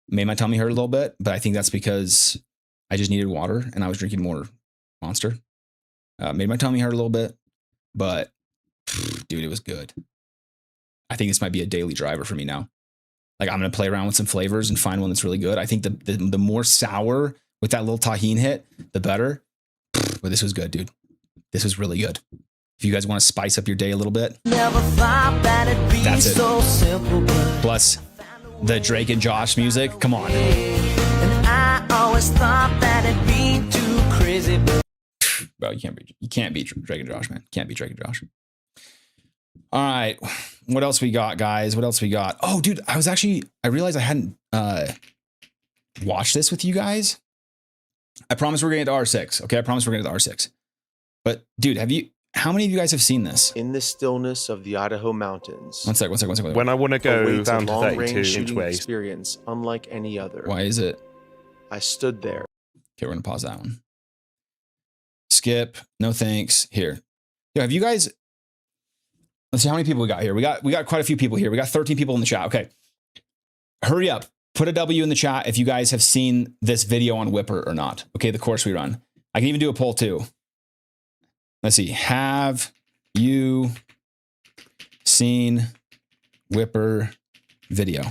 Made my tummy hurt a little bit, but I think that's because I just needed water and I was drinking more monster. Made my tummy hurt a little bit, but dude, it was good. I think this might be a daily driver for me now. Like I'm going to play around with some flavors and find one that's really good. I think the more sour with that little tahine hit, the better. But this was good, dude. This was really good. If you guys want to spice up your day a little bit, that's it. So simple, plus the Drake and Josh music. Come on. And I always thought that it'd be too crazy. Bro, you can't beat Drake and Josh, man. Can't beat Drake and Josh. All right. What else we got, guys? What else we got? Oh, dude, I realized I hadn't watched this with you guys. I promise we're going to get to R6. Okay, I promise we're going to get to R6. But dude, how many of you guys have seen this? In the stillness of the Idaho mountains. One sec. When I want to go down to 32 inch ways. Experience unlike any other. Why is it? I stood there. Okay, we're going to pause that one. Skip. No thanks. Here. Yo, have you guys... Let's see how many people we got here. We got quite a few people here. We got 13 people in the chat. Okay. Hurry up. Put a W in the chat if you guys have seen this video on Whipper or not. Okay, the course we run. I can even do a poll too. Let's see. Have you seen Whipper video?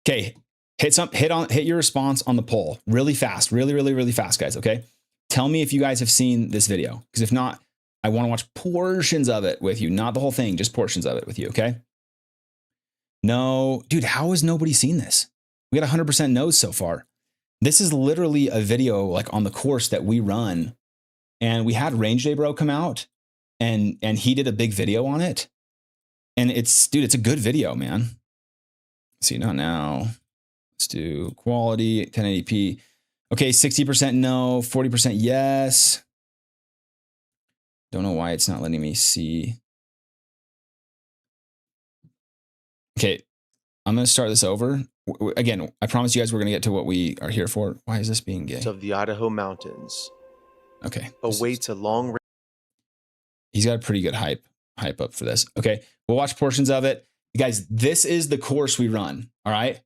Okay. Hit your response on the poll really fast. Really fast, guys. Okay. Tell me if you guys have seen this video. Because if not, I want to watch portions of it with you. Not the whole thing, just portions of it with you. Okay. No, dude, how has nobody seen this? We got 100% no's so far. This is literally a video like on the course that we run. And we had Range Day Bro come out and he did a big video on it. And it's a good video, man. Let's see, not now. Let's do quality, 1080p. Okay, 60% no, 40% yes. Don't know why it's not letting me see. Okay, I'm going to start this over. Again, I promise you guys we're going to get to what we are here for. Why is this being gay? Of the Idaho mountains. Okay. Awaits a long... He's got a pretty good hype up for this. Okay, we'll watch portions of it. Guys, this is the course we run, all right?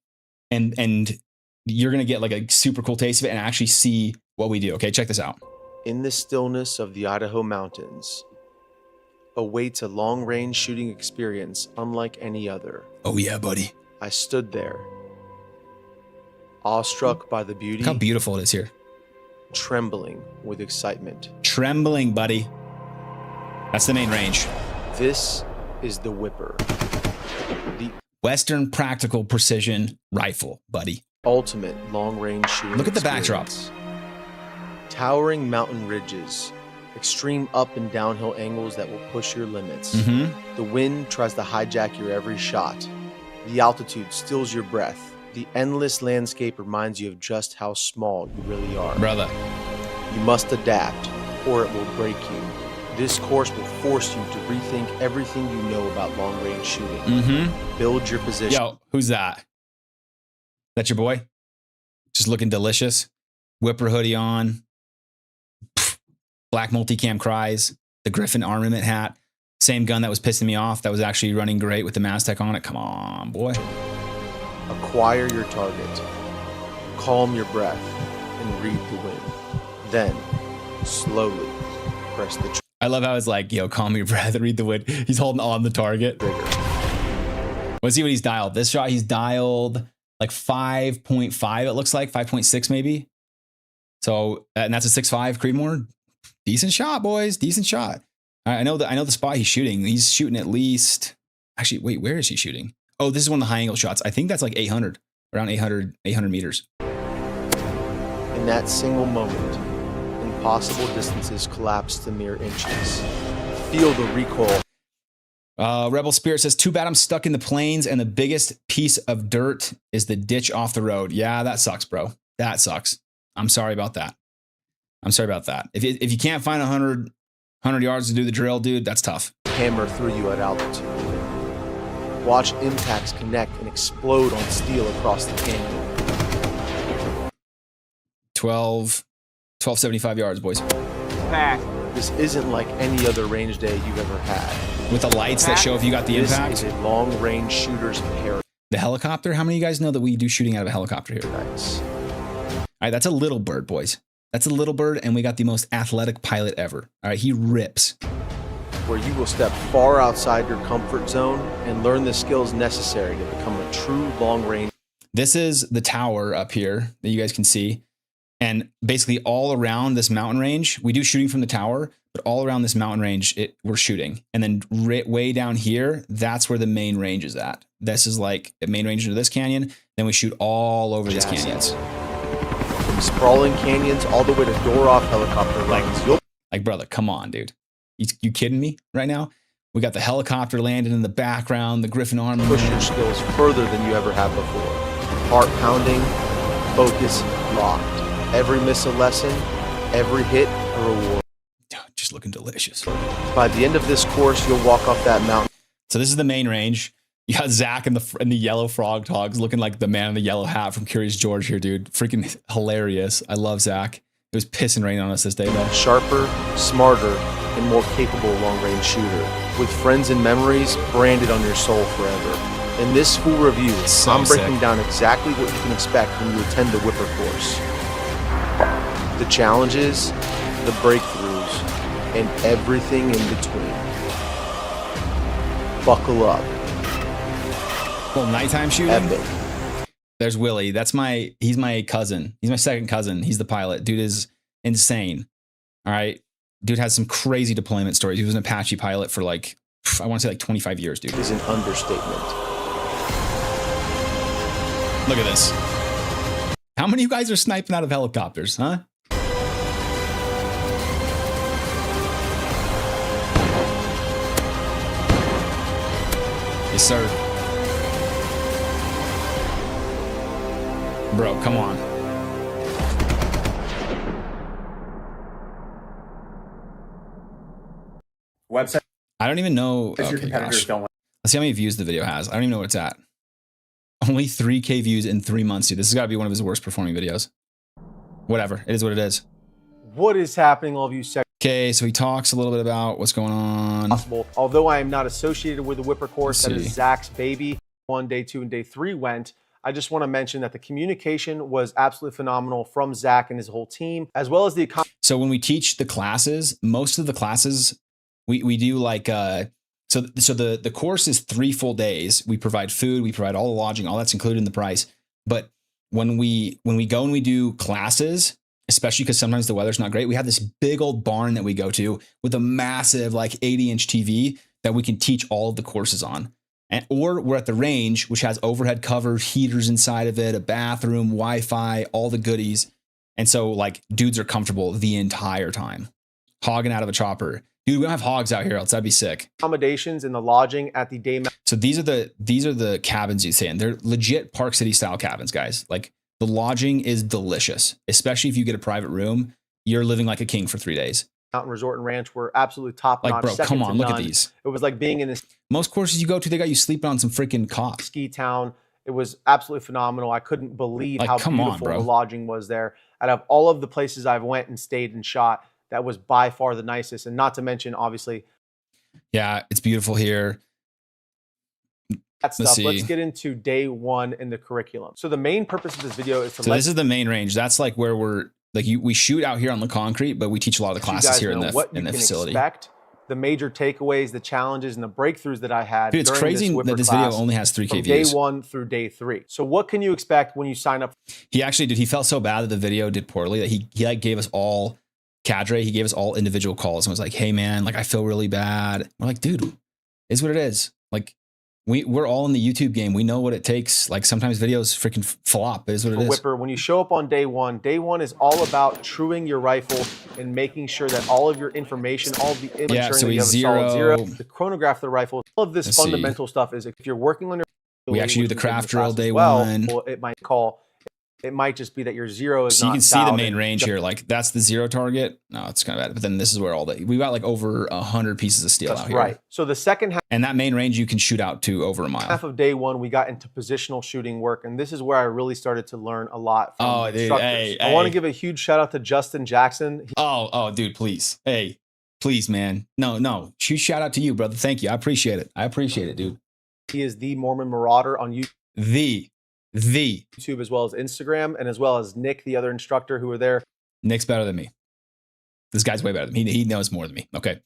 And you're going to get like a super cool taste of it and actually see what we do. Okay, check this out. In the stillness of the Idaho mountains awaits a long-range shooting experience unlike any other. Oh yeah, buddy. I stood there, awestruck by the beauty. Look how beautiful it is here. Trembling with excitement. Trembling, buddy. That's the main range. This is the Whipper. The Western Practical Precision Rifle, buddy. Ultimate long-range shooting. Look at the backdrop. Towering mountain ridges, extreme up and downhill angles that will push your limits. The wind tries to hijack your every shot. The altitude stills your breath. The endless landscape reminds you of just how small you really are. Brother. You must adapt, or it will break you. This course will force you to rethink everything you know about long-range shooting. Build your position. Yo, who's that? That your boy? Just looking delicious. Whipper hoodie on. Black multicam cries. The Griffin armament hat. Same gun that was pissing me off. That was actually running great with the Maztec on it. Come on, boy. Acquire your target. Calm your breath and read the wind. Then, slowly press the trigger. I love how it's like, yo, calm your breath and read the wind. He's holding on the target. Let's see what he's dialed. This shot, he's dialed like 5.5, it looks like. 5.6 maybe. So, and that's a 6.5 Creedmoor. Decent shot, boys. Decent shot. I know the spot he's shooting. He's shooting at least... Actually, wait, where is he shooting? Oh, this is one of the high angle shots. I think that's like 800. Around 800 meters. In that single moment, impossible distances collapse to mere inches. Feel the recoil. Rebel Spirit says, too bad I'm stuck in the plains and the biggest piece of dirt is the ditch off the road. Yeah, that sucks, bro. That sucks. I'm sorry about that. I'm sorry about that. If you can't find 100 yards to do the drill, dude, that's tough. Hammer through you at altitude. Watch impacts connect and explode on steel across the canyon. 1275 yards, boys. Back. This isn't like any other range day you've ever had. With the lights that show if you got the impact. This is a long-range shooter's paradise. The helicopter? How many of you guys know that we do shooting out of a helicopter here? Nice. All right, that's a little bird, boys. That's a little bird, and we got the most athletic pilot ever. All right, he rips. Where you will step far outside your comfort zone and learn the skills necessary to become a true long-range. This is the tower up here that you guys can see. And basically all around this mountain range, we do shooting from the tower, but all around this mountain range, we're shooting. And then way down here, that's where the main range is at. This is like the main range into this canyon. Then we shoot all over these canyons. From sprawling canyons all the way to door-off helicopter runs. Like, brother, come on, dude. You kidding me right now? We got the helicopter landing in the background, the Griffin armor. Push your skills further than you ever have before. Heart pounding, focus locked. Every miss a lesson, every hit a reward. Just looking delicious. By the end of this course, you'll walk off that mountain. So this is the main range. You got Zach and the yellow frog togs looking like the man in the yellow hat from Curious George here, dude. Freaking hilarious. I love Zach. It was pissing rain on us this day, though. Sharper, smarter, and more capable long-range shooter. With friends and memories branded on your soul forever. In this full review, I'm breaking down exactly what you can expect when you attend the Whipper course. The challenges, the breakthroughs, and everything in between. Buckle up. Well, nighttime shooting? Epic. There's Willie. He's my cousin. He's my second cousin. He's the pilot. Dude is insane. All right. Dude has some crazy deployment stories. He was an Apache pilot for like, I want to say like 25 years, dude. Is an understatement. Look at this. How many of you guys are sniping out of helicopters, huh? Yes, sir. Bro, come on. Website. I don't even know. Your Okay, competitors gosh. don't want. Let's see how many views the video has. I don't even know what it's at. Only 3K views in 3 months, dude. This has got to be one of his worst performing videos. Whatever. It is what it is. What is happening, all of you? Okay, so he talks a little bit about what's going on. Although I am not associated with the Whipper course, that is Zach's baby. Day 2 and day 3 went. I just want to mention that the communication was absolutely phenomenal from Zach and his whole team, as well as the. So when we teach the classes, most of the classes we do like so the course is 3 full days. We provide food, we provide all the lodging, all that's included in the price. But when we go and we do classes, especially because sometimes the weather's not great, we have this big old barn that we go to with a massive like 80-inch TV that we can teach all of the courses on. Or we're at the range, which has overhead cover, heaters inside of it, a bathroom, Wi-Fi, all the goodies. And so like dudes are comfortable the entire time. Hogging out of a chopper. Dude, we don't have hogs out here, else I'd be sick. Accommodations and the lodging at the day. So these are the cabins you see in. They're legit Park City style cabins, guys. Like the lodging is delicious, especially if you get a private room. You're living like a king for 3 days. Mountain Resort and Ranch were absolutely top notch. Like, bro, come on, look at these. It was like being in this. Most courses you go to, they got you sleeping on some freaking cots. Ski town. It was absolutely phenomenal. I couldn't believe how beautiful the lodging was there. Out of all of the places I've went and stayed and shot, that was by far the nicest. And not to mention, obviously. Yeah, it's beautiful here. That stuff. Let's get into day 1 in the curriculum. So the main purpose of this video is to. So this is the main range. That's like where we're like we shoot out here on the concrete, but we teach a lot of the classes here in the facility. Expect, the major takeaways, the challenges, and the breakthroughs that I had. Dude, it's crazy that this video only has 3K views. Day 1 through day 3. So what can you expect when you sign up? He actually did. He felt so bad that the video did poorly that he like gave us all cadre. He gave us all individual calls and was like, "Hey man, like I feel really bad." We're like, "Dude, it's what it is. Like we're all in the YouTube game. We know what it takes. Like sometimes videos freaking flop. It is what it is. Whipper, when you show up on day one is all about truing your rifle and making sure that all of your information, all of the Yeah, so that we you have a zero. solid zero, the chronograph of the rifle, all of this Let's fundamental stuff is if you're working on your We actually do the craft drill day well, one. It might just be that your zero is So you not can see the dialed main in. range here. Like that's the zero target. No, it's kind of bad. But then this is where all the we got like over 100 pieces of steel That's out here. right. So the second half And that main range you can shoot out to over a mile. of day one, we got into positional shooting work, and this is where I really started to learn a lot from instructors. Hey, I want to give a huge shout out to Justin Jackson. Oh, dude, please. Hey, please, man. No. Shout out to you, brother. Thank you. I appreciate it, dude. He is the Mormon Marauder on YouTube. The YouTube as well as Instagram, and as well as Nick, the other instructor who were there. Nick's better than me. This guy's way better than me. He knows more than me. Okay.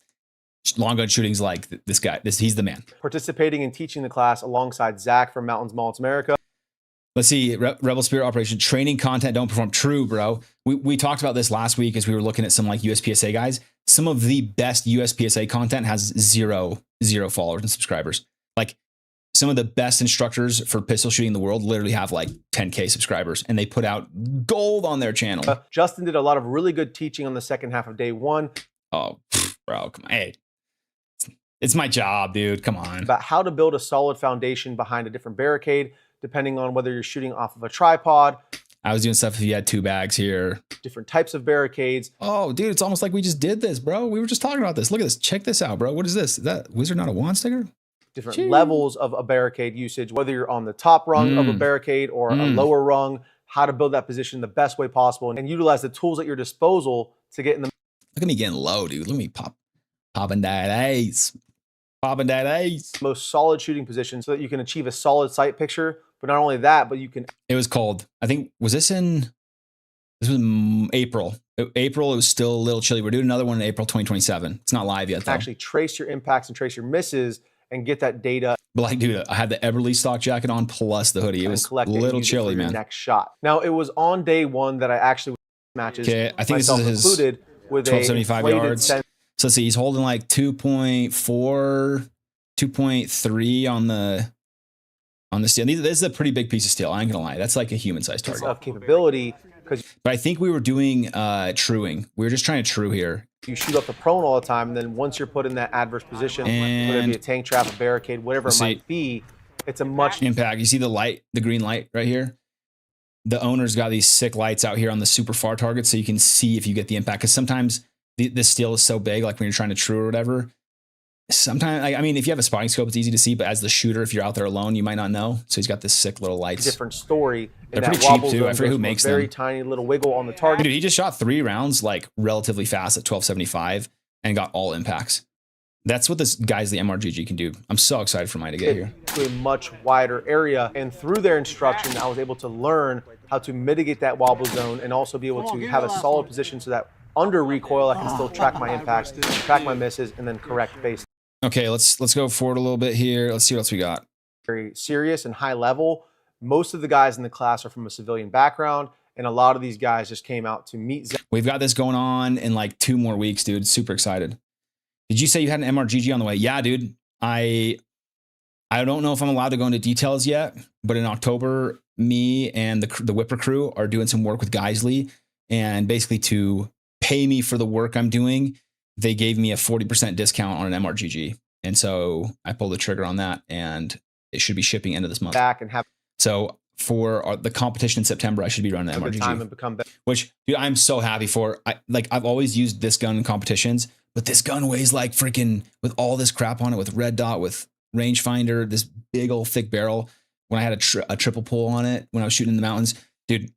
Long gun shooting's like this guy. He's the man. Participating and teaching the class alongside Zach from Mountains Mallets America. Let's see. Rebel Spirit Operation. Training content don't perform. True, bro. We talked about this last week as we were looking at some like USPSA guys. Some of the best USPSA content has zero followers and subscribers. Like some of the best instructors for pistol shooting in the world literally have like 10K subscribers, and they put out gold on their channel. Justin did a lot of really good teaching on the second half of day one. Oh, bro, come on. Hey, it's my job, dude. Come on. About how to build a solid foundation behind a different barricade, depending on whether you're shooting off of a tripod. I was doing stuff if you had 2 bags here. Different types of barricades. Oh, dude, it's almost like we just did this, bro. We were just talking about this. Look at this. Check this out, bro. What is this? Is that Wizard Not a Wand sticker? Different levels of a barricade usage, whether you're on the top rung of a barricade or a lower rung, how to build that position the best way possible and utilize the tools at your disposal to get in the... Look at me getting low, dude. Look at me popping that ace. Popping that ace. Most solid shooting position so that you can achieve a solid sight picture. But not only that, but you can... It was cold. I think, this was April. April, it was still a little chilly. We're doing another one in April 2027. It's not live yet, though. Actually trace your impacts and trace your misses and get that data. But like, dude, I had the Eberly stock jacket on plus the hoodie. It was a little chilly, man. Next shot. Now, it was on day one that I actually matches. Okay, I think this is his included with 1275 yards. So let's see, he's holding like 2.4, 2.3 on the steel. This is a pretty big piece of steel. I ain't gonna lie. That's like a human-sized target. Of capability. But I think we were doing truing. We were just trying to true here. You shoot up the prone all the time, and then once you're put in that adverse position, whether it be a tank trap, a barricade, whatever it might be, it's a much impact. You see the light, the green light right here? The owner's got these sick lights out here on the super far target, so you can see if you get the impact. Because sometimes this steel is so big, like when you're trying to true or whatever. Sometimes, I mean, if you have a spotting scope, it's easy to see. But as the shooter, if you're out there alone, you might not know. So he's got this sick little lights. Different story. They're pretty cheap too. I forget who makes them. Very tiny little wiggle on the target. Dude, he just shot 3 rounds like relatively fast at 1275 and got all impacts. That's what this guy's the MRGG can do. I'm so excited for mine to get here. To a much wider area, and through their instruction, I was able to learn how to mitigate that wobble zone and also be able to have a solid position so that under recoil I can still track my impacts, track my misses, and then correct base. Okay, let's go forward a little bit here. Let's see what else we got. Very serious and high level. Most of the guys in the class are from a civilian background, and a lot of these guys just came out to meet Zach. We've got this going on in like 2 more weeks, dude. Super excited. Did you say you had an MRGG on the way? Yeah, dude. I don't know if I'm allowed to go into details yet, but in October, me and the Whipper crew are doing some work with Geisley, and basically to pay me for the work I'm doing, they gave me a 40% discount on an MRGG. And so I pulled the trigger on that, and it should be shipping end of this month. So for the competition in September, I should be running an MRGG, which, dude, I'm so happy for. I've always used this gun in competitions, but this gun weighs like freaking, with all this crap on it, with red dot, with rangefinder, this big old thick barrel. When I had a triple pull on it when I was shooting in the mountains, dude,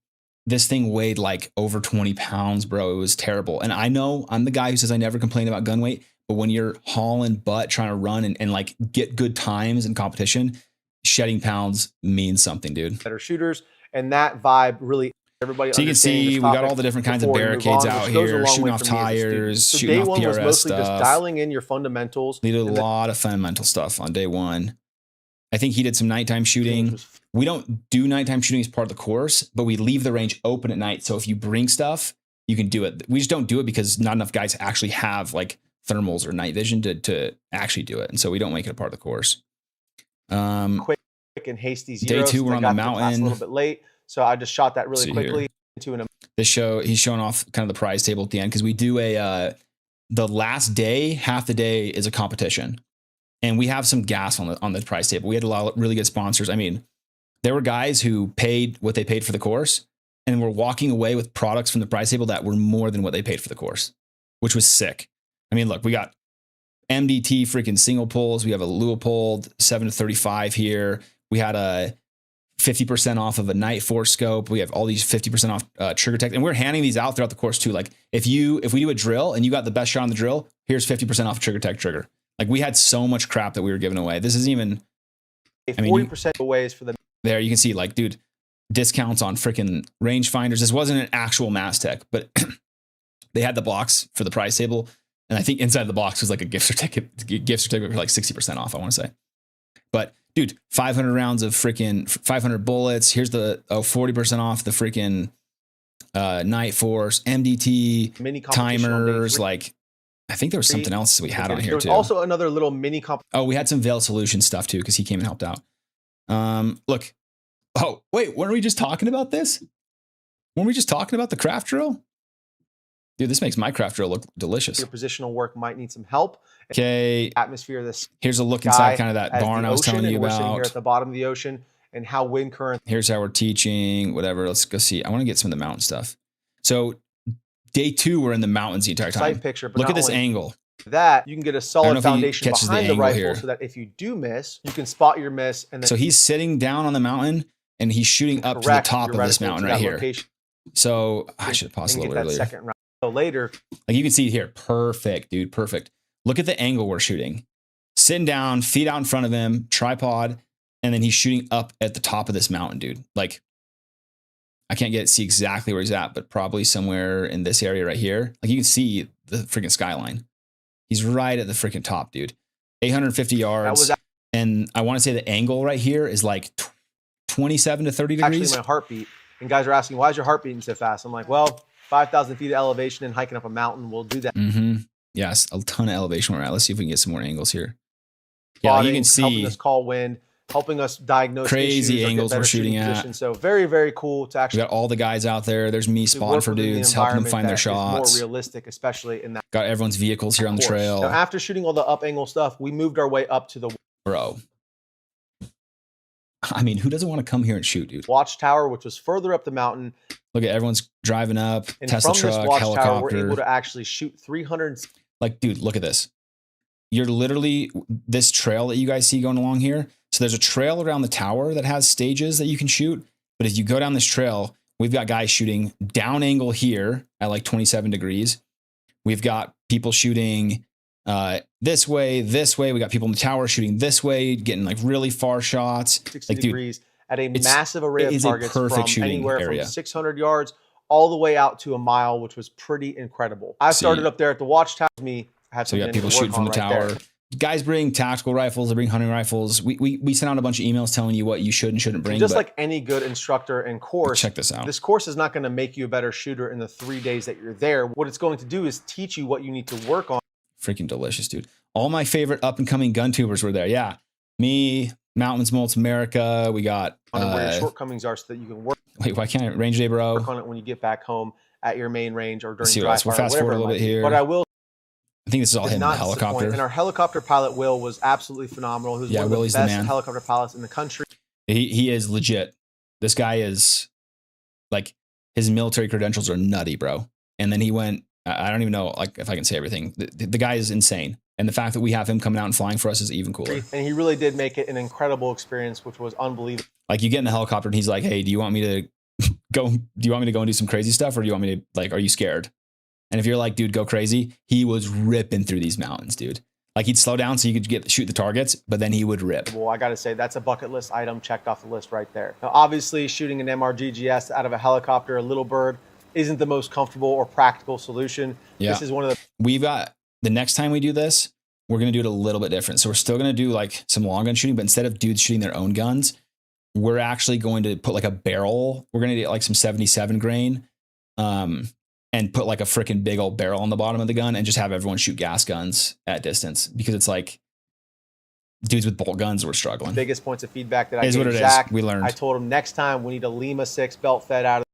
this thing weighed like over 20 pounds, bro. It was terrible. And I know I'm the guy who says I never complain about gun weight, but when you're hauling butt, trying to run and like get good times in competition, shedding pounds means something, dude. Better shooters, and that vibe really everybody. So you can see we got all the different kinds of barricades out here, shooting off tires, shooting off PRS mostly stuff. Just dialing in your fundamentals. We did a lot of fundamental stuff on day one. I think he did some nighttime shooting. We don't do nighttime shooting as part of the course, but we leave the range open at night. So if you bring stuff, you can do it. We just don't do it because not enough guys actually have like thermals or night vision to actually do it. And so we don't make it a part of the course. quick and hasty Day zero. 2, we're on the mountain. A little bit late, so I just shot that really quickly. He's showing off kind of the prize table at the end because we do the last day, half the day is a competition, and we have some gas on the prize table. We had a lot of really good sponsors. I mean, there were guys who paid what they paid for the course, and were walking away with products from the prize table that were more than what they paid for the course, which was sick. I mean, look, we got MDT freaking single pulls. We have a Leupold 7-35 here. We had a 50% off of a Night Force scope. We have all these 50% off trigger tech, and we're handing these out throughout the course too. Like if we do a drill and you got the best shot on the drill, here's 50% off trigger tech trigger. Like we had so much crap that we were giving away. This isn't even 40% aways for the. There you can see, like, dude, discounts on freaking rangefinders. This wasn't an actual mass tech, but they had the box for the prize table, and I think inside the box was like a gift certificate for like 60% off, I want to say. But dude, 500 rounds of freaking 500 bullets. Here's the 40% off the freaking Night Force, MDT, mini timers. Like, I think there was something else we had on here too. Also another little mini comp. Oh, we had some Veil Solution stuff too because he came and helped out. Look. Oh, wait, weren't we just talking about this? Weren't we just talking about the craft drill? Dude, this makes my craft drill look delicious. Your positional work might need some help. Okay. Atmosphere of this. Here's a look inside kind of that barn I was telling you We're sitting about. here at the bottom of the ocean and how wind current. Here's how we're teaching, whatever. Let's go see. I want to get some of the mountain stuff. So day 2, we're in the mountains the entire time. Side picture, but look at this angle. That you can get a solid foundation behind the rifle here. so that if you do miss, you can spot your miss. And then so he's sitting down on the mountain and he's shooting up to the top of this mountain right here. Location. So I should have paused a little earlier. Second round. So later, like you can see here, perfect, dude, perfect. Look at the angle we're shooting. Sitting down, feet out in front of him, tripod, and then he's shooting up at the top of this mountain, dude. Like, I can't see exactly where he's at, but probably somewhere in this area right here. Like you can see the freaking skyline. He's right at the freaking top, dude. 850 yards. And I want to say the angle right here is like 27 to 30 degrees. Actually, my heartbeat. And guys are asking, why is your heart beating so fast? I'm like, well, 5,000 feet of elevation and hiking up a mountain will do that. Mm-hmm. Yes, a ton of elevation where we're at. Let's see if we can get some more angles here. Yeah, you can see. Helping us call wind, helping us diagnose crazy issues angles we're shooting at. So very, very cool to actually. We got all the guys out there. There's me spotting for dudes, helping them find their shots. More realistic, especially in that. Got everyone's vehicles here on the trail. Now, after shooting all the up angle stuff, we moved our way up to the. Bro. I mean, who doesn't want to come here and shoot, dude? Watchtower, which was further up the mountain. Look at everyone's driving up, and Tesla from truck, this watchtower, helicopter. we're able to actually shoot 300. Like, dude, look at this. You're literally this trail that you guys see going along here. So there's a trail around the tower that has stages that you can shoot. But as you go down this trail, we've got guys shooting down angle here at like 27 degrees. We've got people shooting this way. We got people in the tower shooting this way, getting like really far shots. 60 like, degrees dude, at a massive array of targets from anywhere area. from 600 yards all the way out to a mile, which was pretty incredible. I started up there at the watchtower. So you got people shooting from the tower. Guys bring tactical rifles, they bring hunting rifles. We sent out a bunch of emails telling you what you should and shouldn't bring. Just like any good instructor and course, check this out. This course is not going to make you a better shooter in the 3 days that you're there. What it's going to do is teach you what you need to work on. Freaking delicious, dude. All my favorite up and coming gun tubers were there. Yeah. Me, Mountains Molts America. We got where your shortcomings are so that you can work. Wait, why can't I range day, bro? Work on it when you get back home at your main range or during dry fire. We'll fast forward a little bit here. But I will. I think this is all him in the helicopter. And our helicopter pilot, Will, was absolutely phenomenal. Who's one of the best helicopter pilots in the country. He is legit. This guy is like, his military credentials are nutty, bro. And then he went, I don't even know like if I can say everything. The guy is insane. And the fact that we have him coming out and flying for us is even cooler. And he really did make it an incredible experience, which was unbelievable. Like you get in the helicopter and he's like, hey, do you want me to go and do some crazy stuff? Or do you want me to like, are you scared? And if you're like, dude, go crazy, he was ripping through these mountains, dude. Like he'd slow down so you could shoot the targets, but then he would rip. Well, I got to say, that's a bucket list item checked off the list right there. Now, obviously, shooting an MRGGS out of a helicopter, a little bird, isn't the most comfortable or practical solution. Yeah. This is one of the... We've got, the next time we do this, we're going to do it a little bit different. So we're still going to do like some long gun shooting, but instead of dudes shooting their own guns, we're actually going to put like a barrel. We're going to get like some 77 grain. And put like a freaking big old barrel on the bottom of the gun and just have everyone shoot gas guns at distance because it's like dudes with bolt guns were struggling. Biggest points of feedback that I Is gave what it Zach. is. We learned. I told him next time we need a Lima 6 belt fed out of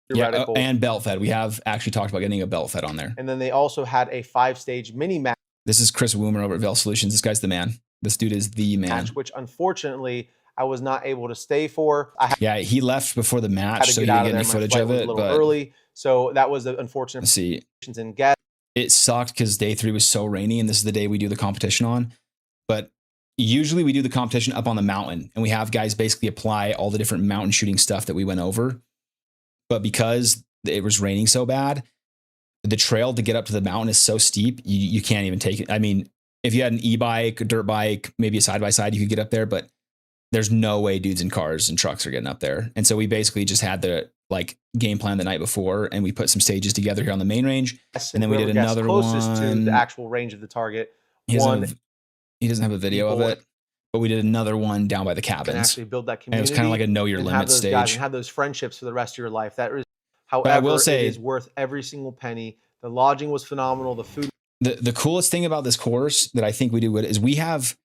the reticle. And belt fed. We have actually talked about getting a belt fed on there. And then they also had a 5-stage mini match. This is Chris Woomer over at Veil Solutions. This guy's the man. This dude is the man. Which unfortunately I was not able to stay for. Yeah, he left before the match, so he didn't get any footage of it. A little but early, so that was the unfortunate. Let's see. And get it sucked because day 3 was so rainy, and this is the day we do the competition on. But usually we do the competition up on the mountain, and we have guys basically apply all the different mountain shooting stuff that we went over. But because it was raining so bad, the trail to get up to the mountain is so steep, you can't even take it. I mean, if you had an e-bike, a dirt bike, maybe a side-by-side, you could get up there, but there's no way dudes in cars and trucks are getting up there. And so we basically just had the game plan the night before, and we put some stages together here on the main range. And then we did another closest one. to the actual range of the target. He doesn't have a video of it, but we did another one down by the cabins. And actually build that community. And it was kind of like a know your limit stage. And have those friendships for the rest of your life. That is, however, I will say, it is worth every single penny. The lodging was phenomenal. The food. The coolest thing about this course that I think we do good is we have,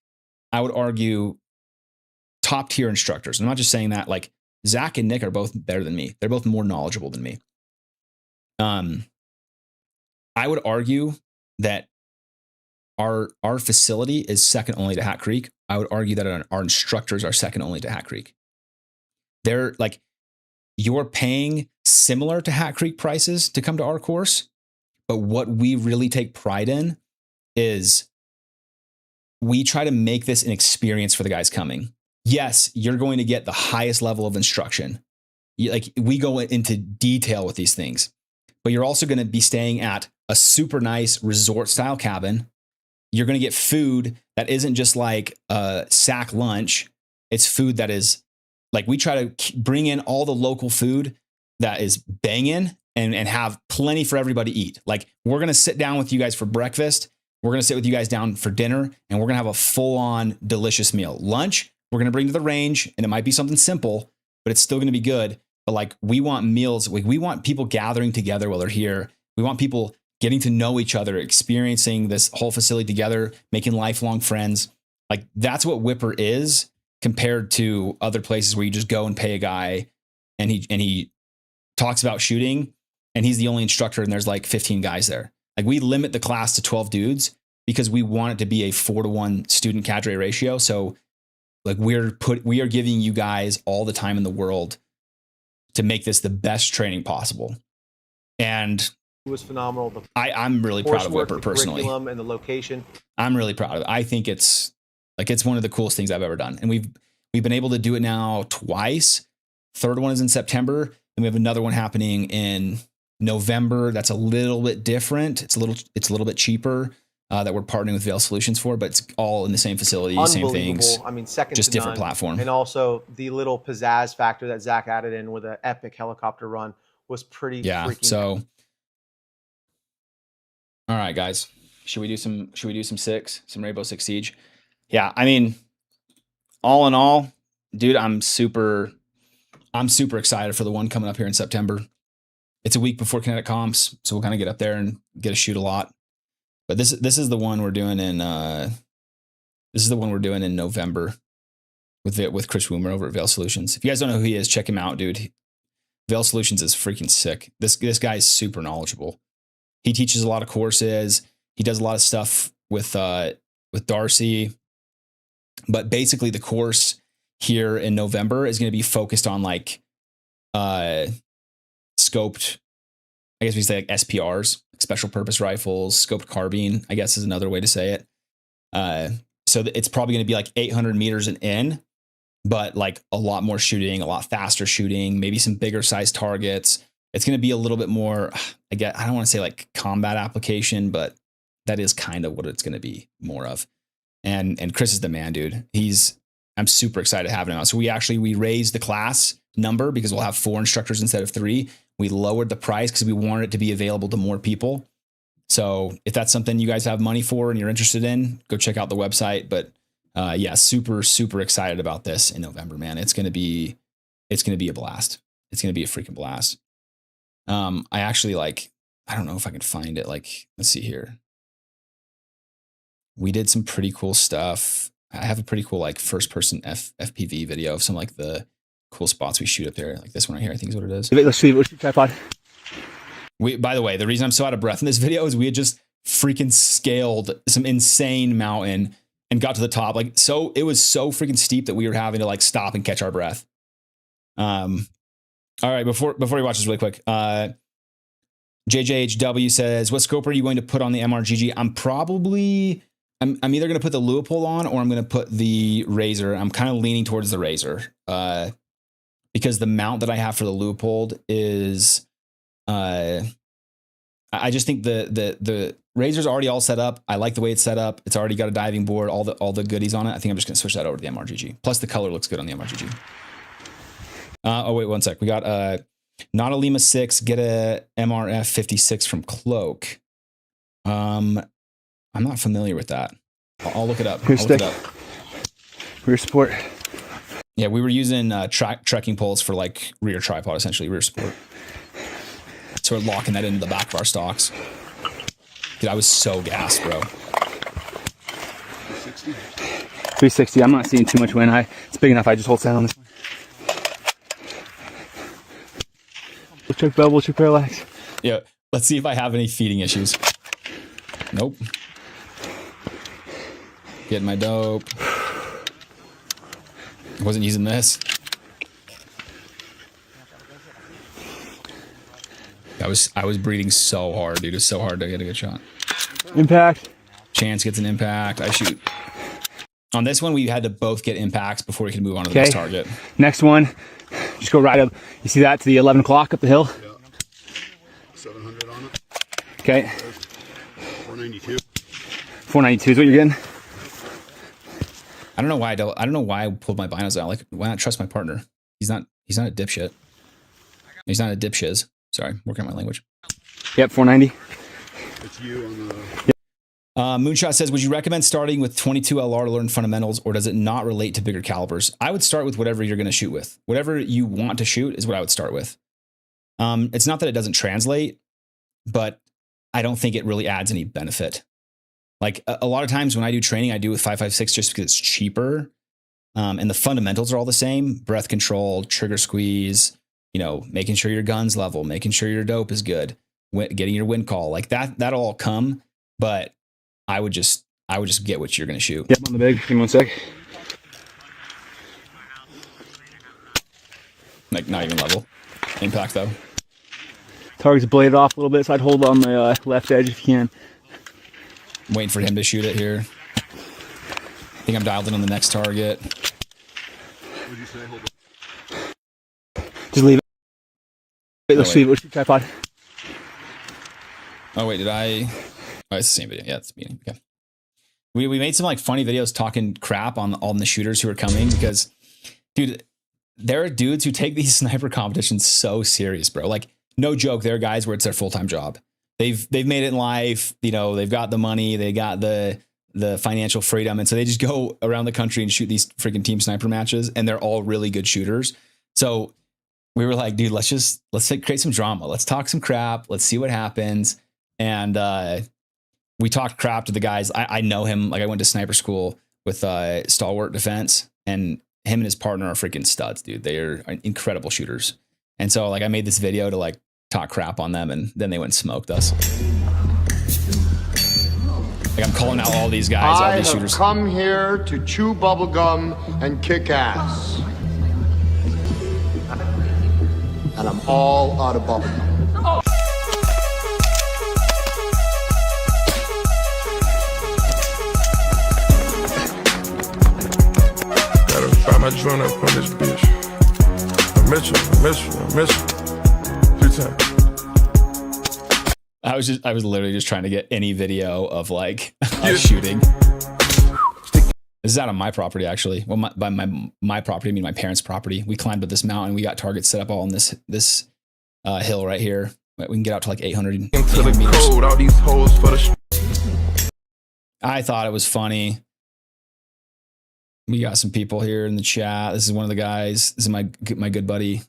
I would argue, top tier instructors. I'm not just saying that. Like Zach and Nick are both better than me. They're both more knowledgeable than me. I would argue that our facility is second only to Hat Creek. I would argue that our instructors are second only to Hat Creek. They're like, you're paying similar to Hat Creek prices to come to our course. But what we really take pride in is we try to make this an experience for the guys coming. Yes, you're going to get the highest level of instruction. We go into detail with these things, but you're also going to be staying at a super nice resort style cabin. You're going to get food that isn't just like a sack lunch. It's food that is like, we try to bring in all the local food that is banging and have plenty for everybody to eat. Like, we're going to sit down with you guys for breakfast. We're going to sit with you guys down for dinner, and we're going to have a full on delicious meal. Lunch, we're going to bring to the range, and it might be something simple, but it's still going to be good. But like, we want meals. We want people gathering together while they're here. We want people getting to know each other, experiencing this whole facility together, making lifelong friends. Like, that's what Whipper is compared to other places where you just go and pay a guy and he talks about shooting and he's the only instructor and there's like 15 guys there. Like, we limit the class to 12 dudes because we want it to be a 4-to-1 student cadre ratio. So like, we are giving you guys all the time in the world to make this the best training possible. And it was phenomenal. I'm really proud of Whipper personally. Curriculum and the location. I'm really proud of it. I think it's one of the coolest things I've ever done. And we've been able to do it now twice. Third one is in September, and we have another one happening in November. That's a little bit different. It's a little bit cheaper that we're partnering with Veil Solutions for, but it's all in the same facility, same things. I mean, second just to different none. platform. And also the little pizzazz factor that Zach added in with an epic helicopter run was pretty freaking so all right, guys. Should we do some Rainbow Six Siege? Yeah, I mean, all in all, dude, I'm super excited for the one coming up here in September. It's a week before Kinetic Comps, so we'll kind of get up there and get to shoot a lot. But this is the one we're doing in November with Chris Woomer over at Veil Solutions. If you guys don't know who he is, check him out, dude. Veil Solutions is freaking sick. This guy is super knowledgeable. He teaches a lot of courses. He does a lot of stuff with Darcy. But basically, the course here in November is going to be focused on like scoped, I guess we say like SPRs, special purpose rifles, scoped carbine, I guess is another way to say it. So it's probably going to be like 800 meters and in, but like a lot more shooting, a lot faster shooting, maybe some bigger size targets. It's going to be a little bit more, I don't want to say like combat application, but that is kind of what it's going to be more of. And Chris is the man, dude. I'm super excited to have him out. So we raised the class number because we'll have 4 instructors instead of 3. We lowered the price because we wanted it to be available to more people. So if that's something you guys have money for and you're interested in, go check out the website. But yeah, super, super excited about this in November, man. It's going to be a blast. It's going to be a freaking blast. I actually I don't know if I can find it. Let's see here. We did some pretty cool stuff I have a pretty cool like first person FPV video of some like the cool spots we shoot up there. Like this one right here, I think is what it is. Let's see. What's your tripod? By the way, the reason I'm so out of breath in this video is we had just freaking scaled some insane mountain and got to the top. Like, so it was so freaking steep that we were having to like stop and catch our breath. All right, before we watch this really quick, JJHW says, what scope are you going to put on the MRGG? I'm either going to put the Leupold on or I'm going to put the Razor. I'm kind of leaning towards the Razor because the mount that I have for the Leupold is, I just think the Razor's already all set up. I like the way it's set up. It's already got a diving board, all the goodies on it. I think I'm just going to switch that over to the MRGG. Plus the color looks good on the MRGG. Oh wait, one sec. We got not a Lima 6, get a MRF 56 from Cloak. I'm not familiar with that. I'll look it up. Rear stick. Rear support. Yeah, we were using trekking poles for like rear tripod, essentially rear support. So we're locking that into the back of our stocks. Dude, I was so gassed, bro. 360. I'm not seeing too much wind. It's big enough. I just hold sound on this one. We'll check bubble, we'll check parallax. Yeah, let's see if I have any feeding issues. Nope. Getting my dope. Wasn't using this. I was breathing so hard, dude. It was so hard to get a good shot. Impact. Chance gets an impact. I shoot. On this one, we had to both get impacts before we could move on to the next target. Next one, just go right up. You see that to the 11 o'clock up the hill? Yeah. 700 on it. Okay. 492. 492 is what you're getting. I don't know why I pulled my binos out. Like, why not trust my partner? He's not a dipshit. He's not a dipshiz. Sorry, working on my language. Yep, 490. It's you on the. Yep. Moonshot says, would you recommend starting with 22 LR to learn fundamentals, or does it not relate to bigger calibers? I would start with whatever you're going to shoot with. Whatever you want to shoot is what I would start with. It's not that it doesn't translate, but I don't think it really adds any benefit. Like a lot of times when I do training, I do with 5.56 just because it's cheaper. And the fundamentals are all the same: breath control, trigger squeeze, making sure your gun's level, making sure your dope is good, getting your wind call, like that'll all come. But I would just get what you're going to shoot. Yep, on the big. Give me 1 sec. Like not even level. Impact though. Target's bladed off a little bit, so I'd hold on the left edge if you can. I'm waiting for him to shoot it here. I think I'm dialed in on the next target. What did you say? Hold on. Just leave it. Wait, let's see. What's your tripod? Oh wait, did I? Oh, it's the same video. Yeah, it's the beginning. Okay. We made some like funny videos talking crap on the shooters who are coming because, dude, there are dudes who take these sniper competitions so serious, bro. Like, no joke, there are guys where it's their full-time job. They've made it in life. They've got the money, they got the financial freedom, and so they just go around the country and shoot these freaking team sniper matches, and they're all really good shooters. So we were like, dude, let's create some drama. Let's talk some crap. Let's see what happens. And we talked crap to the guys. I know him. Like, I went to sniper school with Stalwart Defense, and him and his partner are freaking studs, dude. They are incredible shooters. And so like I made this video to like talk crap on them, and then they went and smoked us. Like, I'm calling out all these guys, all these shooters. I have come here to chew bubblegum and kick ass. And I'm all out of bubblegum. Gotta find my joint up on this bitch. I miss you. 3 times. I was literally just trying to get any video of like us shooting. This is out on my property, actually. Well, by my property, I mean my parents' property. We climbed up this mountain. We got targets set up all on this hill right here. We can get out to like 800 Into the meters. Cold, all these holes for the I thought it was funny. We got some people here in the chat. This is one of the guys. This is my good buddy. I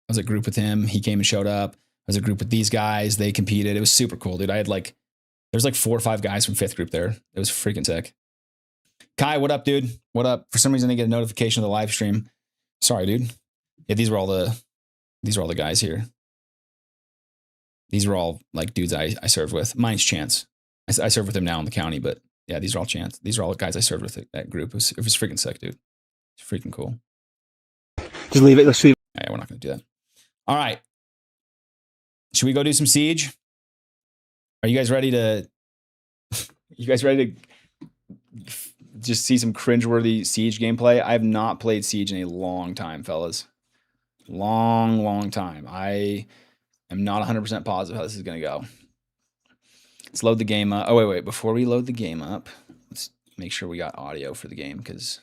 was at a group with him. He came and showed up. I was at a group with these guys. They competed. It was super cool, dude. There was like 4 or 5 guys from 5th group there. It was freaking sick. Kai, what up, dude? What up? For some reason, I get a notification of the live stream. Sorry, dude. Yeah, these are all the guys here. These are all like dudes I served with. Mine's Chance. I serve with him now in the county, but yeah, these are all Chance. These are all the guys I served with at that group. It was freaking sick, dude. It's freaking cool. Just leave it. Let's leave. Yeah, we're not going to do that. All right. Should we go do some Siege? Are you guys ready to? You guys ready to just see some cringeworthy Siege gameplay? I have not played Siege in a long time, fellas. Long time. I am not 100% positive how this is going to go. Let's load the game up. Oh, wait. Before we load the game up, let's make sure we got audio for the game because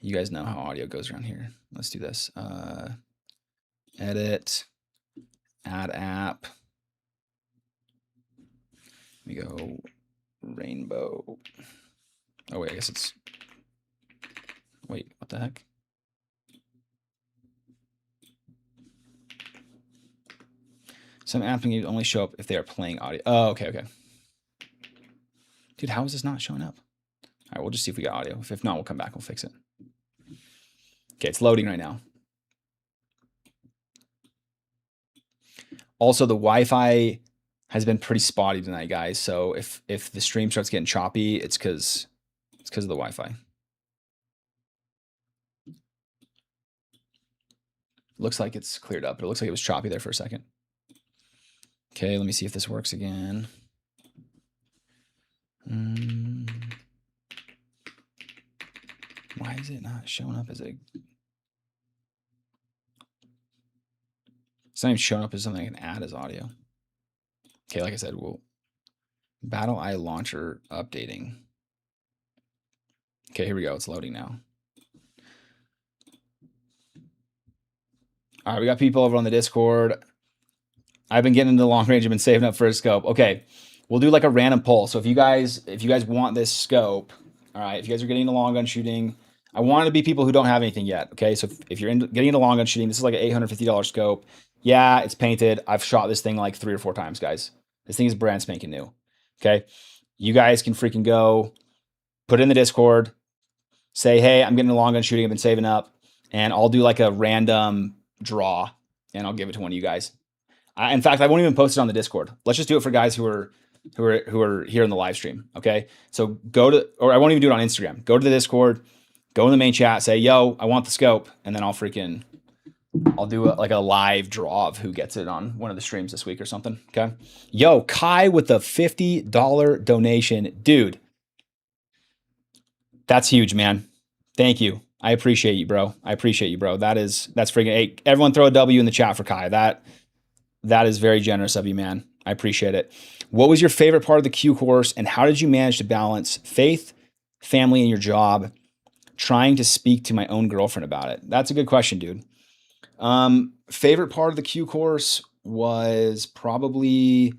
you guys know how audio goes around here. Let's do this. Edit. Add app. Let me go Rainbow. Oh, wait. I guess it's... Wait, what the heck? Some apps can only show up if they are playing audio. Oh, okay. Dude, how is this not showing up? All right, we'll just see if we got audio. If not, we'll come back. We'll fix it. Okay, it's loading right now. Also, the Wi-Fi has been pretty spotty tonight, guys. So if the stream starts getting choppy, it's because of the Wi-Fi. Looks like it's cleared up, but it looks like it was choppy there for a second. Okay, let me see if this works again. Why is it not showing up as a... It's not even showing up as something I can add as audio. Okay, like I said, we'll... Battle Eye Launcher updating. Okay, here we go. It's loading now. All right, we got people over on the Discord. I've been getting into long range. I've been saving up for a scope. Okay, we'll do like a random poll. So if you guys want this scope, all right, if you guys are getting into long gun shooting, I want it to be people who don't have anything yet. Okay, so if you're getting into long gun shooting, this is like an $850 scope. Yeah, it's painted. I've shot this thing like 3 or 4 times, guys. This thing is brand spanking new. Okay, you guys can freaking go put it in the Discord. Say, hey, I'm getting into long gun shooting. I've been saving up, and I'll do like a random draw, and I'll give it to one of you guys. In fact, I won't even post it on the Discord. Let's just do it for guys who are here in the live stream. Okay. So or I won't even do it on Instagram. Go to the Discord, go in the main chat, say, yo, I want the scope. And then I'll do like a live draw of who gets it on one of the streams this week or something. Okay. Yo, Kai with the $50 donation. Dude, that's huge, man. Thank you. I appreciate you, bro. That's freaking, hey, everyone throw a W in the chat for Kai. That is very generous of you, man. I appreciate it. What was your favorite part of the Q course, and how did you manage to balance faith, family, and your job? Trying to speak to my own girlfriend about it. That's a good question, dude. Favorite part of the Q course was probably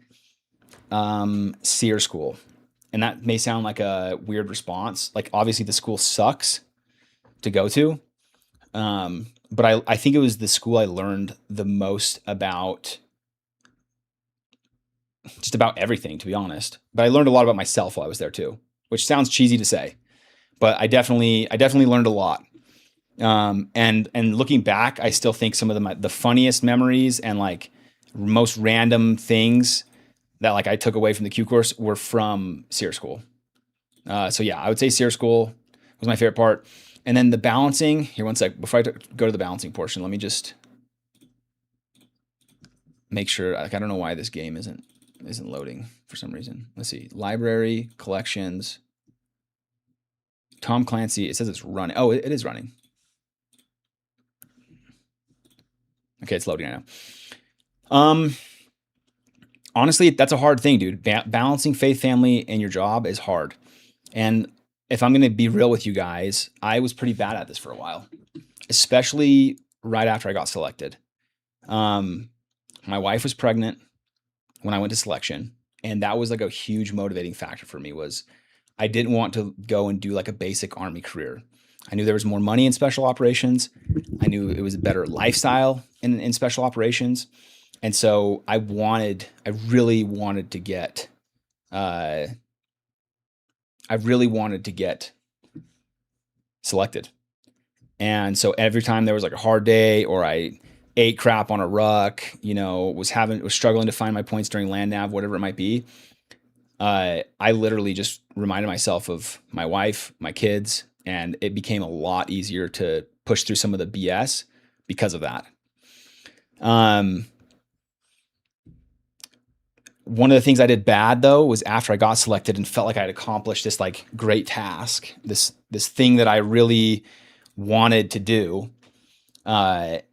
SEER school. And that may sound like a weird response. Like, obviously, the school sucks to go to. But I think it was the school I learned the most about... just about everything, to be honest. But I learned a lot about myself while I was there too, which sounds cheesy to say, but I definitely learned a lot. And looking back, I still think some of the funniest memories and like most random things that like I took away from the Q course were from SEER school. So yeah, I would say SEER school was my favorite part. And then the balancing, here, one sec, before I go to the balancing portion, let me just make sure, like, I don't know why this game isn't loading for some reason. Let's see. Library, collections, Tom Clancy. It says it's running. Oh, it is running. Okay, it's loading right now. Honestly, that's a hard thing, dude. Balancing faith, family, and your job is hard. And if I'm going to be real with you guys, I was pretty bad at this for a while, especially right after I got selected. My wife was pregnant when I went to selection, and that was like a huge motivating factor for me. Was I didn't want to go and do like a basic Army career. I knew there was more money in special operations. I knew it was a better lifestyle in special operations. And so I really wanted to get selected. And so every time there was like a hard day or I ate crap on a ruck, you know, was struggling to find my points during land nav, whatever it might be, I literally just reminded myself of my wife, my kids, and it became a lot easier to push through some of the BS because of that. One of the things I did bad though was after I got selected and felt like I had accomplished this like great task, this thing that I really wanted to do. I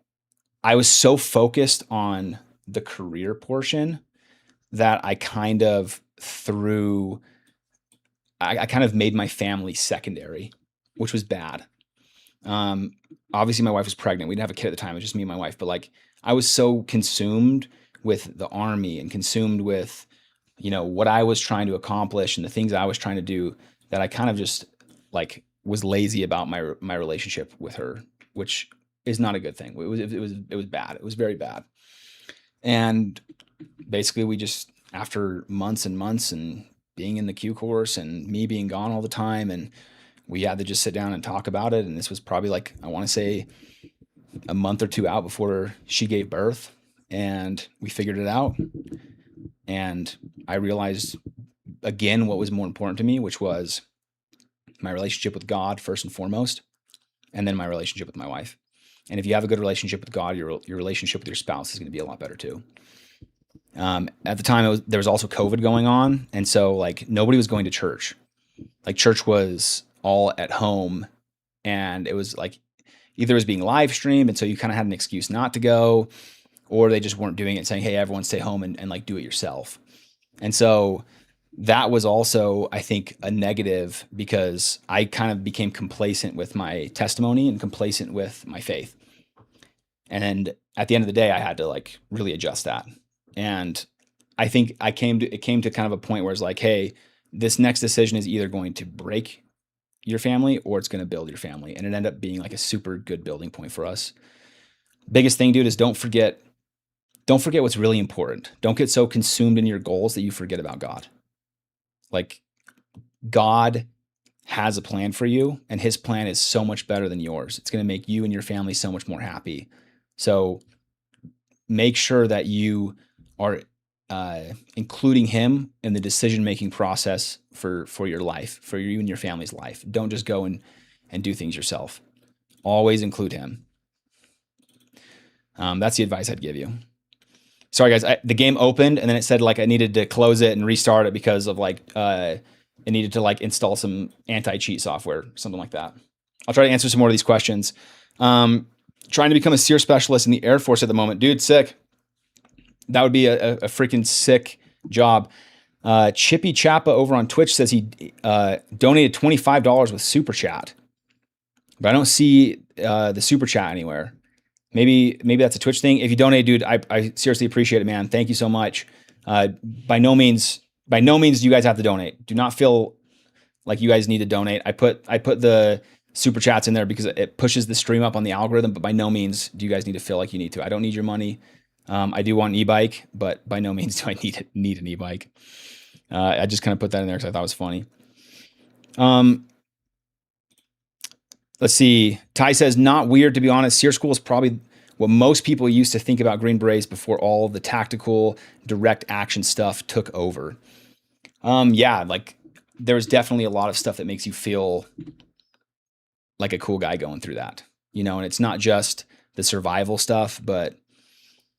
was so focused on the career portion that I kind of I kind of made my family secondary, which was bad. Obviously my wife was pregnant. We didn't have a kid at the time. It was just me and my wife, but like I was so consumed with the army and consumed with, you know, what I was trying to accomplish and the things I was trying to do that I kind of just like was lazy about my relationship with her, which is not a good thing. It was bad. It was very bad. And basically we just, after months and months and being in the Q course and me being gone all the time, and we had to just sit down and talk about it. And this was probably like, I want to say a month or two out before she gave birth, and we figured it out. And I realized again what was more important to me, which was my relationship with God first and foremost, and then my relationship with my wife. And if you have a good relationship with God, your relationship with your spouse is going to be a lot better too. At the time, there was also COVID going on, and so like nobody was going to church. Like church was all at home, and it was like either it was being live streamed, and so you kind of had an excuse not to go, or they just weren't doing it, saying, hey, everyone stay home and like do it yourself. And so that was also, I think, a negative because I kind of became complacent with my testimony and complacent with my faith. And at the end of the day, I had to like really adjust that. And I think it came to kind of a point where it's like, hey, this next decision is either going to break your family or it's going to build your family. And it ended up being like a super good building point for us. Biggest thing, dude, is don't forget what's really important. Don't get so consumed in your goals that you forget about God. Like God has a plan for you, and his plan is so much better than yours. It's going to make you and your family so much more happy. So make sure that you are including him in the decision-making process for your life, for you and your family's life. Don't just go and do things yourself. Always include him. That's the advice I'd give you. Sorry guys, the game opened and then it said like I needed to close it and restart it because of like it needed to like install some anti-cheat software, something like that. I'll try to answer some more of these questions. Trying to become a SEER specialist in the Air Force at the moment. Dude, sick. That would be a freaking sick job. Chippy Chappa over on Twitch says he donated $25 with Super Chat. But I don't see the Super Chat anywhere. Maybe that's a Twitch thing. If you donate, dude, I seriously appreciate it, man. Thank you so much. By no means do you guys have to donate. Do not feel like you guys need to donate. I put the Super Chats in there because it pushes the stream up on the algorithm, but by no means do you guys need to feel like you need to. I don't need your money. I do want an e-bike, but by no means do I need an e-bike. I just kind of put that in there because I thought it was funny. Let's see. Ty says, not weird, to be honest. SEER school is probably what most people used to think about Green Berets before all the tactical, direct action stuff took over. Yeah, like there's definitely a lot of stuff that makes you feel like a cool guy going through that, you know, and it's not just the survival stuff, but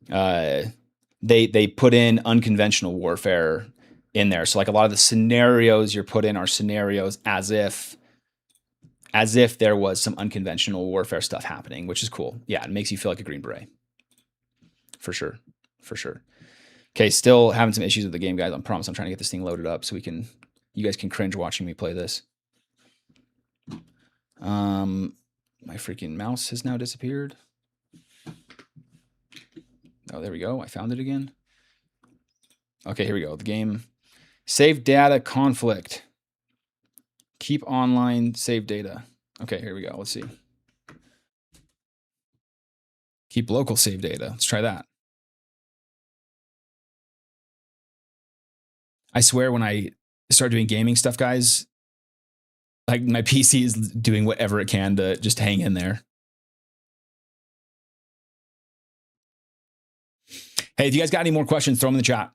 they put in unconventional warfare in there. So like a lot of the scenarios you're put in are scenarios as if there was some unconventional warfare stuff happening, which is cool. Yeah, it makes you feel like a Green Beret. For sure. Okay, still having some issues with the game, guys. I promise I'm trying to get this thing loaded up so you guys can cringe watching me play this. My freaking mouse has now disappeared. Oh, there we go. I found it again. Okay, here we go. The game. Save data conflict. Keep online, save data. Okay, here we go. Let's see. Keep local, save data. Let's try that. I swear when I start doing gaming stuff, guys, Like my PC is doing whatever it can to just hang in there. Hey, if you guys got any more questions, throw them in the chat.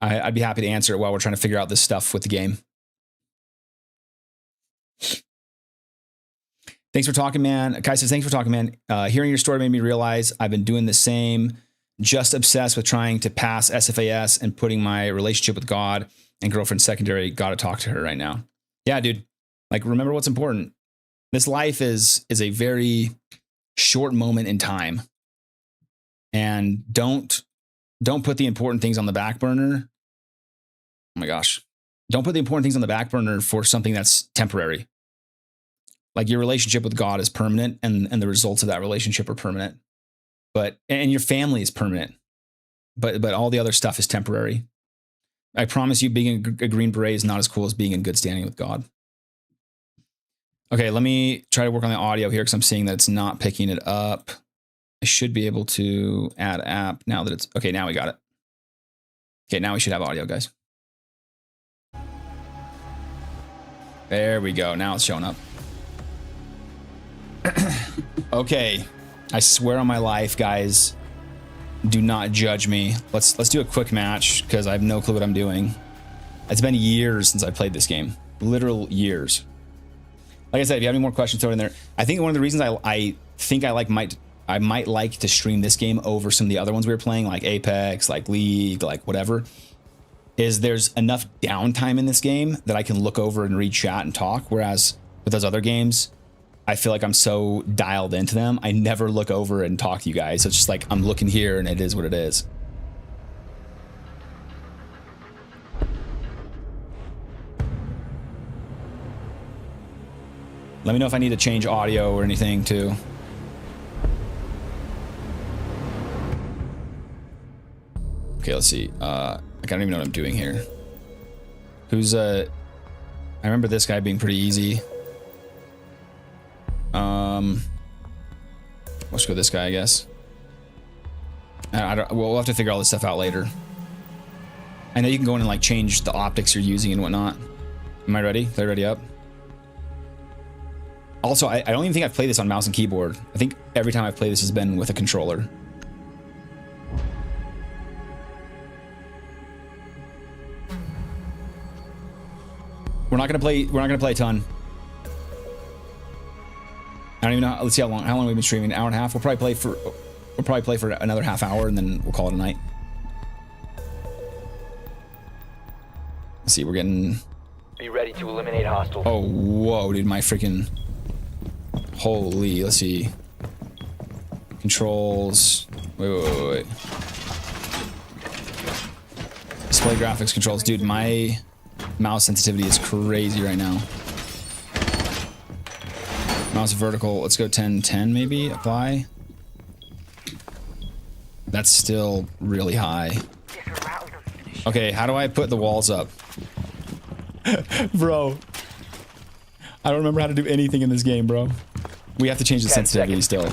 I'd be happy to answer it while we're trying to figure out this stuff with the game. Thanks for talking, man. Kai says, thanks for talking, man. Hearing your story made me realize I've been doing the same, just obsessed with trying to pass SFAS and putting my relationship with God and girlfriend secondary. Got to talk to her right now. Yeah, dude. Like, remember what's important. This life is a very short moment in time. And don't put the important things on the back burner. Oh my gosh. Don't put the important things on the back burner for something that's temporary. Like your relationship with God is permanent and the results of that relationship are permanent. And your family is permanent. But all the other stuff is temporary. I promise you being a Green Beret is not as cool as being in good standing with God. Okay, let me try to work on the audio here because I'm seeing that it's not picking it up. I should be able to add app now that it's... Okay, now we got it. Okay, now we should have audio, guys. There we go. Now it's showing up. Okay. I swear on my life, guys, do not judge me. Let's do a quick match because I have no clue what I'm doing. It's been years since I played this game. Literal years. Like I said, if you have any more questions, throw it in there. I think one of the reasons I think I might like to stream this game over some of the other ones we were playing, like Apex, like League, like whatever, is there's enough downtime in this game that I can look over and read chat and talk. Whereas with those other games, I feel like I'm so dialed into them, I never look over and talk to you guys. So it's just like I'm looking here and it is what it is. Let me know if I need to change audio or anything too. Okay, let's see. I don't even know what I'm doing here. Who's I remember this guy being pretty easy. Let's go this guy, I guess. We'll have to figure all this stuff out later. I know you can go in and like change the optics you're using and whatnot. Am I ready? Are you ready up? Also, I don't even think I've played this on mouse and keyboard. I think every time I've played this has been with a controller. We're not gonna play a ton. I don't even know. Let's see how long we've been streaming. An hour and a half. We'll probably play for another half hour and then we'll call it a night. Let's see, we're getting... Be ready to eliminate hostiles. Oh, whoa, dude, my freaking... Holy, let's see. Controls. Wait. Display graphics controls. Dude, my mouse sensitivity is crazy right now. Mouse vertical. Let's go 1010 maybe. Apply. That's still really high. Okay, how do I put the walls up? Bro. I don't remember how to do anything in this game, bro. We have to change the sensitivity still.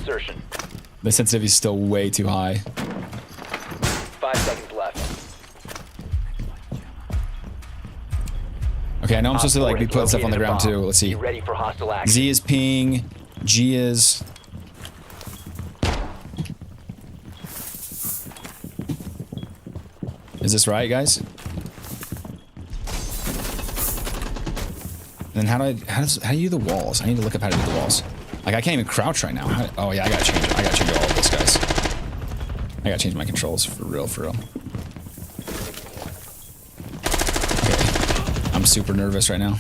The sensitivity is still way too high. 5 seconds left. Okay, I know I'm supposed to like be putting stuff on the ground too. Let's see. Ready for hostile action. Z is ping. G is... Is this right, guys? Then how do you do the walls? I need to look up how to do the walls. Like I can't even crouch right now. Oh yeah, I gotta change all of this, guys. I gotta change my controls for real. Okay. I'm super nervous right now.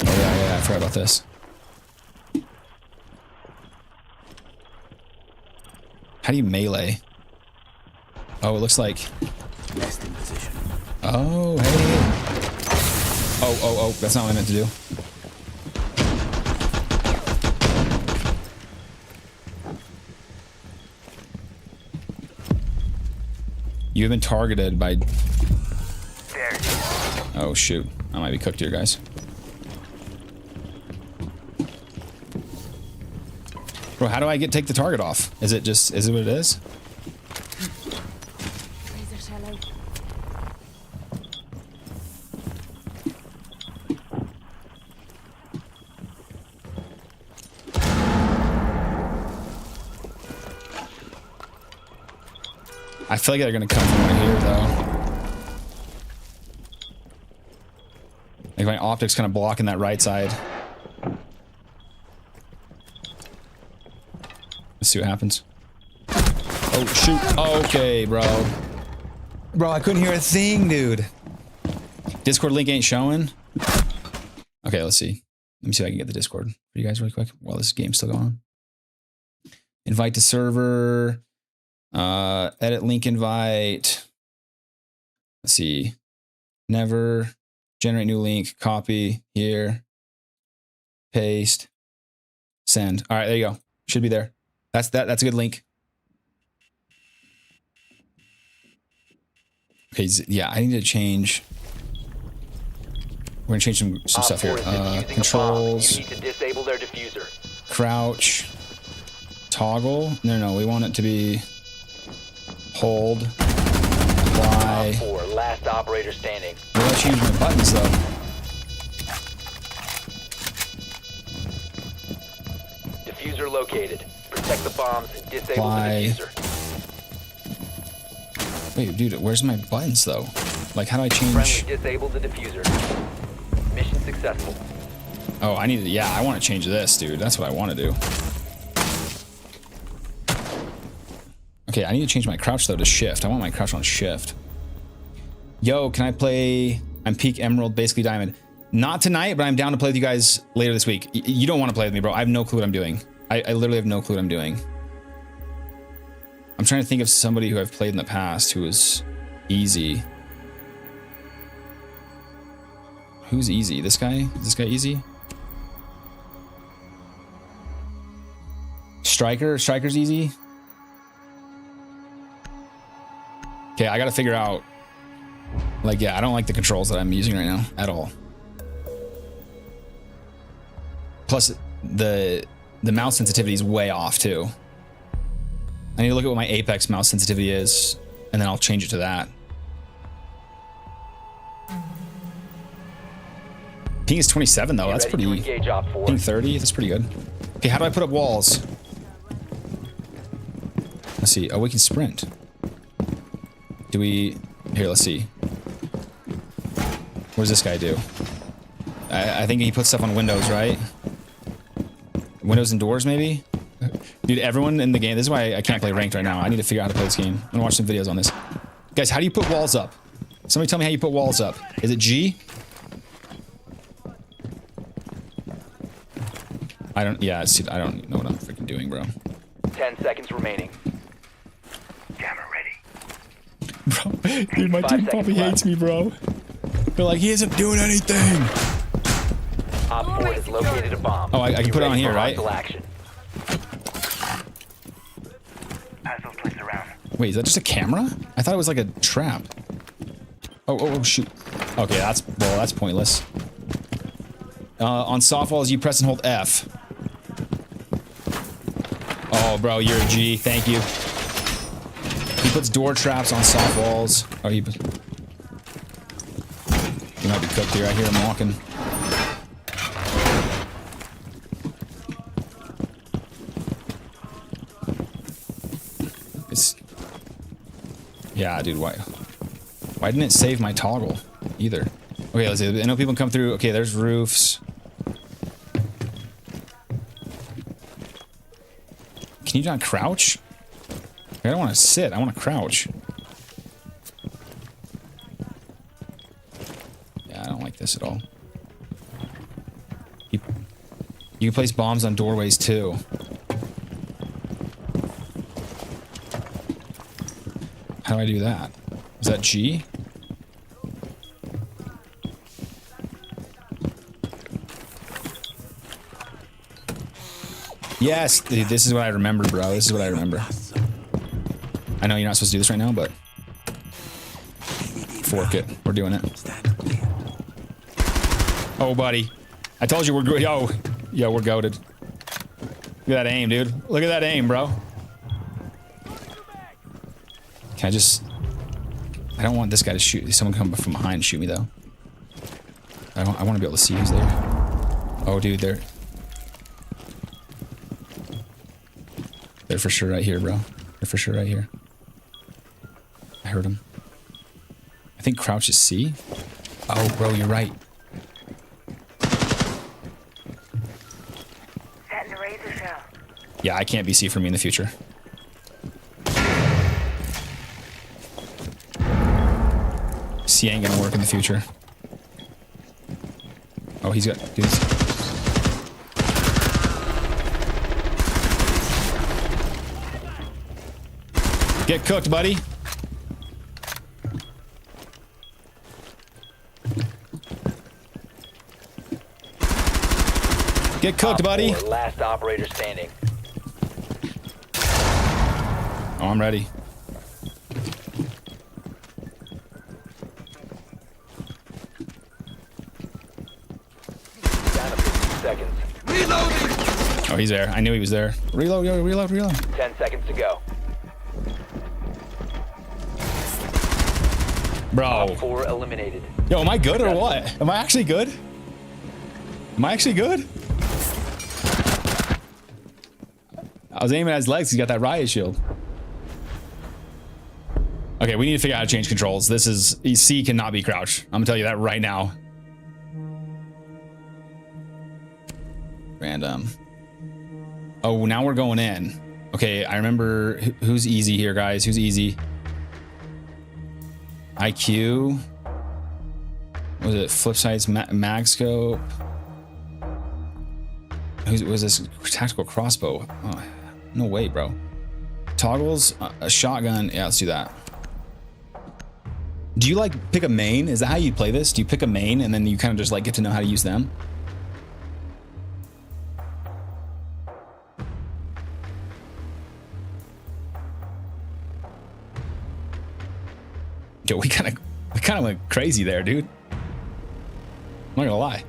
Oh yeah, I forgot about this. How do you melee? Oh, it looks like... Resting position. Oh, hey. Oh, that's not what I meant to do. You have been targeted by... Oh, shoot. I might be cooked here, guys. Bro, how do I take the target off? Is it what it is? I feel like they're gonna come from right here though. Like my optics kind of blocking that right side. Let's see what happens. Oh shoot. Okay, bro. Bro, I couldn't hear a thing, dude. Discord link ain't showing. Okay, let's see. Let me see if I can get the Discord for you guys really quick while this game's still going on. Invite to server. Edit link invite. Let's see. Never. Generate new link. Copy. Here. Paste. Send. All right, there you go. Should be there. That's a good link. Okay, yeah, I need to change. We're gonna change some stuff here. Controls. You need to disable their diffuser. Crouch. Toggle. No, we want it to be hold. Apply. 4, last operator standing. Well, let's use my buttons though. Diffuser located. Protect the bombs and disable Apply. the diffuser. Wait, dude, where's my buttons though? Like, how do I change? Friendly disabled the diffuser. Mission successful. Oh, I need to. Yeah, I want to change this, dude. That's what I want to do. Okay, I need to change my crouch though to shift. I want my crouch on shift. Yo, can I play? I'm peak emerald, basically diamond. Not tonight, but I'm down to play with you guys later this week. You don't want to play with me, bro. I have no clue what I'm doing. I literally have no clue what I'm doing. I'm trying to think of somebody who I've played in the past who was easy. Who's easy? This guy? Is this guy easy? Striker? Striker's easy? Okay, I gotta figure out. Like, yeah, I don't like the controls that I'm using right now at all. Plus, the mouse sensitivity is way off too. I need to look at what my Apex mouse sensitivity is, and then I'll change it to that. Ping is 27 though. That's pretty. Ping 30. That's pretty good. Okay, how do I put up walls? Let's see. Oh, we can sprint. Do we? Here, let's see. What does this guy do? I think he puts stuff on windows, right? Windows and doors, maybe? Dude, everyone in the game, this is why I can't play ranked right now. I need to figure out how to play this game. I'm gonna watch some videos on this. Guys, how do you put walls up? Somebody tell me how you put walls up. Is it G? I don't know what I'm freaking doing, bro. 10 seconds remaining. Camera ready. Bro, dude, my team probably hates me, bro. They're like, he isn't doing anything. Op 4 has located a bomb. Oh, I can put it on here, right? Action. Wait, is that just a camera? I thought it was like a trap. Oh, shoot. Okay, that's pointless. On soft walls, you press and hold F. Oh, bro, you're a G. Thank you. He puts door traps on soft walls. Oh, he might be cooked here. I hear him walking. Yeah, dude, why didn't it save my toggle either? Okay, let's see. I know people come through. Okay, there's roofs. Can you not crouch? I don't want to sit. I want to crouch. Yeah, I don't like this at all. You can place bombs on doorways too. How do I do that? Is that G? Yes, dude, this is what I remember, bro. This is what I remember. I know you're not supposed to do this right now, but fork it. We're doing it. Oh, buddy. I told you we're good. Yo, we're goated. Look at that aim, dude. Look at that aim, bro. Can I just... I don't want this guy to shoot. Someone come from behind and shoot me, though. I want to be able to see who's there. Oh, dude, they're for sure right here, bro. They're for sure right here. heard him. I think crouch is C. Oh, bro, you're right. Yeah, I can't be C for me in the future. C ain't gonna work in the future. Oh, he's got dudes. Get cooked, buddy. Get cooked, buddy. Last operator standing. Oh, I'm ready. Down to 15 seconds. Oh, he's there. I knew he was there. Reload, yo, reload, reload. 10 seconds to go. Bro. 4 eliminated. Yo, am I good or what? Am I actually good? Am I actually good? I was aiming at his legs. He's got that riot shield. Okay, we need to figure out how to change controls. This is... C cannot be crouch. I'm gonna tell you that right now. Random. Oh, now we're going in. Okay, I remember... Who's easy here, guys? Who's easy? IQ. What was it? Flip sights, mag scope. Who was this? Tactical crossbow. Oh, no way, bro. Toggles, a shotgun. Yeah, let's do that. Do you like pick a main? Is that how you play this? Do you pick a main and then you kind of just like get to know how to use them? Yo, we kind of went crazy there, dude. I'm not gonna lie.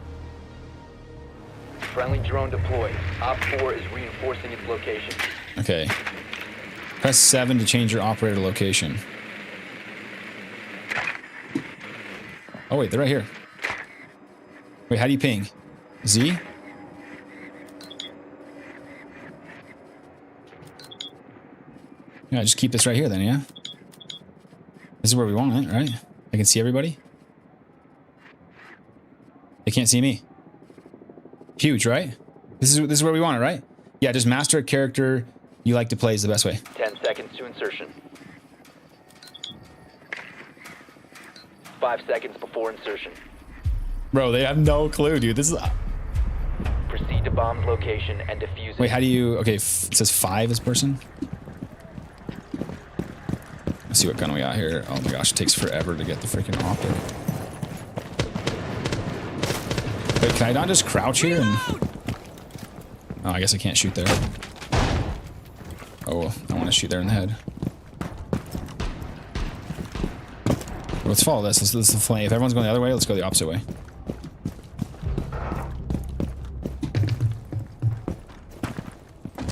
Friendly drone deployed. Op 4 is reinforcing its location. Okay. Press 7 to change your operator location. Oh wait, they're right here. Wait, how do you ping? Z? Yeah, just keep this right here then, yeah? This is where we want it, right? I can see everybody. They can't see me. Huge, right? This is where we want it, right? Yeah, just master a character you like to play is the best way. 10 seconds to insertion. 5 seconds before insertion. Bro, they have no clue, dude. This is... Proceed to bomb's location and defuse it. Wait, how do you... Okay, it says 5 as person. Let's see what gun we got here. Oh my gosh, it takes forever to get the freaking optic. Wait, can I not just crouch here and... Oh, I guess I can't shoot there. Oh, I want to shoot there in the head. Let's follow this. Let's flame. If everyone's going the other way, let's go the opposite way.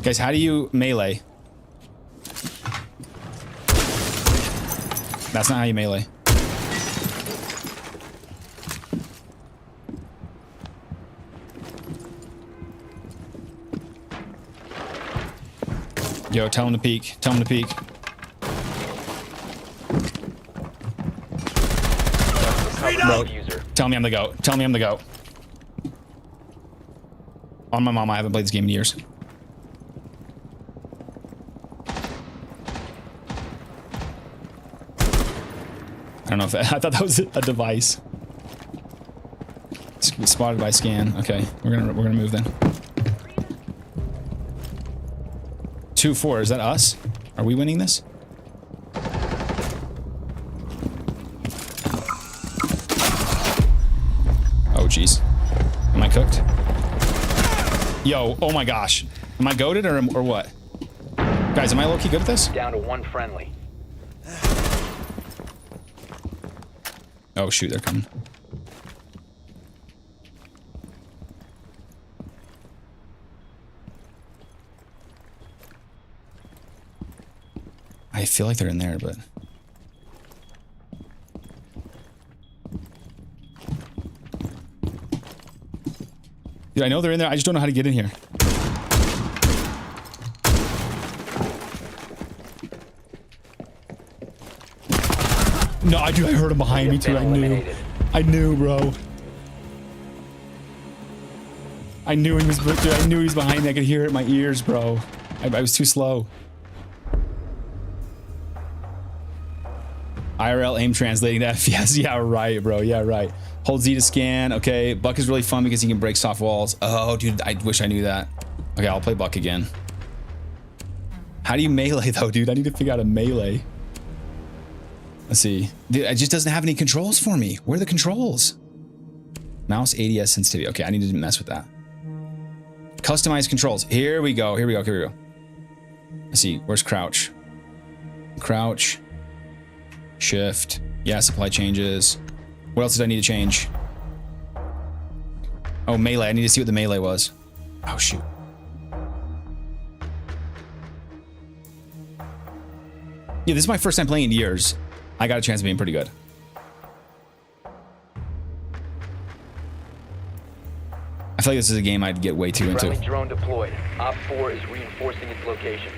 Guys, how do you melee? That's not how you melee. Yo, tell him to peek. Tell him to peek. Bro, tell me I'm the GOAT. Tell me I'm the GOAT. On my mom, I haven't played this game in years. I don't know if that, I thought that was a device. It's spotted by scan. Okay, we're gonna move then. 2-4. Is that us? Are we winning this? Oh jeez. Am I cooked? Yo, oh my gosh. Am I goated or what? Guys, am I low-key good at this? Down to 1 friendly. Oh shoot, they're coming. I feel like they're in there, but... Dude, I know they're in there, I just don't know how to get in here. No, I heard him behind me too. I knew, bro. I knew he was behind me. I could hear it in my ears, bro. I was too slow. IRL aim translating to FPS. Yeah, right, bro. Yeah, right. Hold Z to scan. Okay, Buck is really fun because he can break soft walls. Oh, dude, I wish I knew that. Okay, I'll play Buck again. How do you melee though, dude? I need to figure out a melee. Let's see. Dude, it just doesn't have any controls for me. Where are the controls? Mouse ADS sensitivity. Okay, I need to mess with that. Customize controls. Here we go. Here we go. Here we go. Let's see. Where's crouch? Crouch. Shift. Yeah, supply changes. What else did I need to change? Oh, melee. I need to see what the melee was. Oh, shoot. Yeah, this is my first time playing in years. I got a chance of being pretty good. I feel like this is a game I'd get way too into. Friendly drone deployed. Op 4 is reinforcing its location.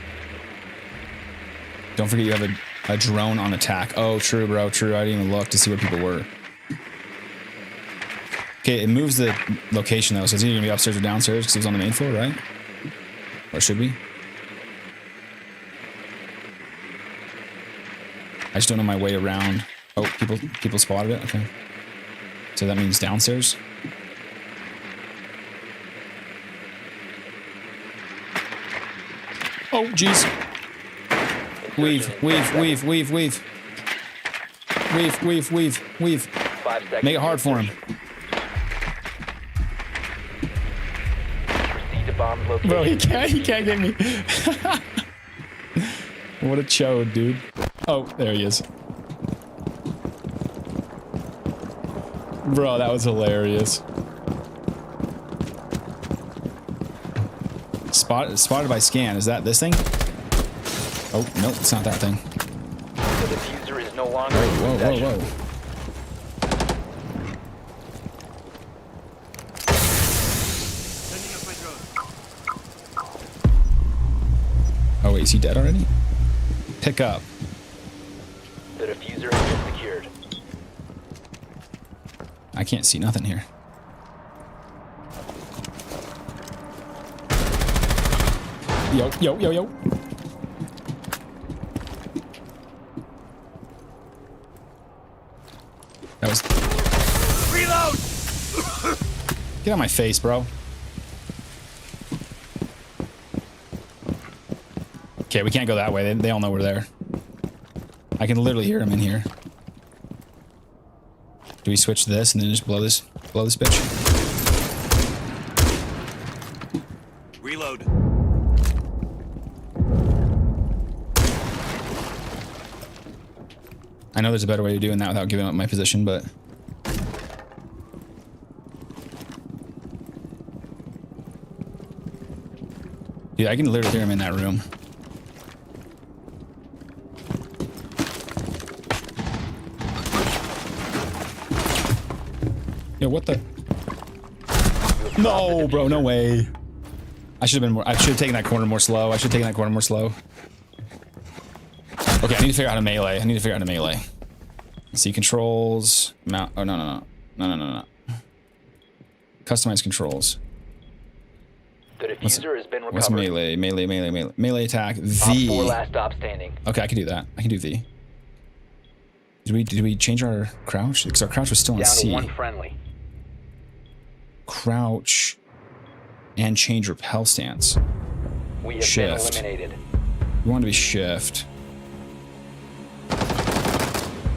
Don't forget you have a drone on attack. Oh, true, bro. True. I didn't even look to see where people were. Okay, it moves the location though, so it's either gonna be upstairs or downstairs because it was on the main floor, right? Or should we? I just don't know my way around. Oh, people spotted it. Okay, so that means downstairs. Oh, jeez. Weave. Make it hard for him. Bro, he can't get me. What a chode, dude. Oh, there he is. Bro, that was hilarious. Spotted by scan. Is that this thing? Oh, nope, it's not that thing. The diffuser is no longer Whoa. Oh, wait, is he dead already? Pick up. The diffuser has been secured. I can't see nothing here. Yo. That was... Reload! Get out of my face, bro. Okay, we can't go that way. They all know we're there. I can literally hear them in here. Do we switch to this and then just blow this bitch? Reload. I know there's a better way of doing that without giving up my position, but... Dude, I can literally hear him in that room. Yo, what the? No, bro, no way. I should have taken that corner more slow. Okay, I need to figure out how to melee. See controls. Mount. Oh, no. Customize controls. The diffuser has been recovered. What's melee? Melee attack. V. Op 4 last stop standing. Okay, I can do that. I can do V. Did we change our crouch? Because our crouch was still on C. Down to one friendly. Crouch and change repel stance. We have been eliminated. We want to be shift.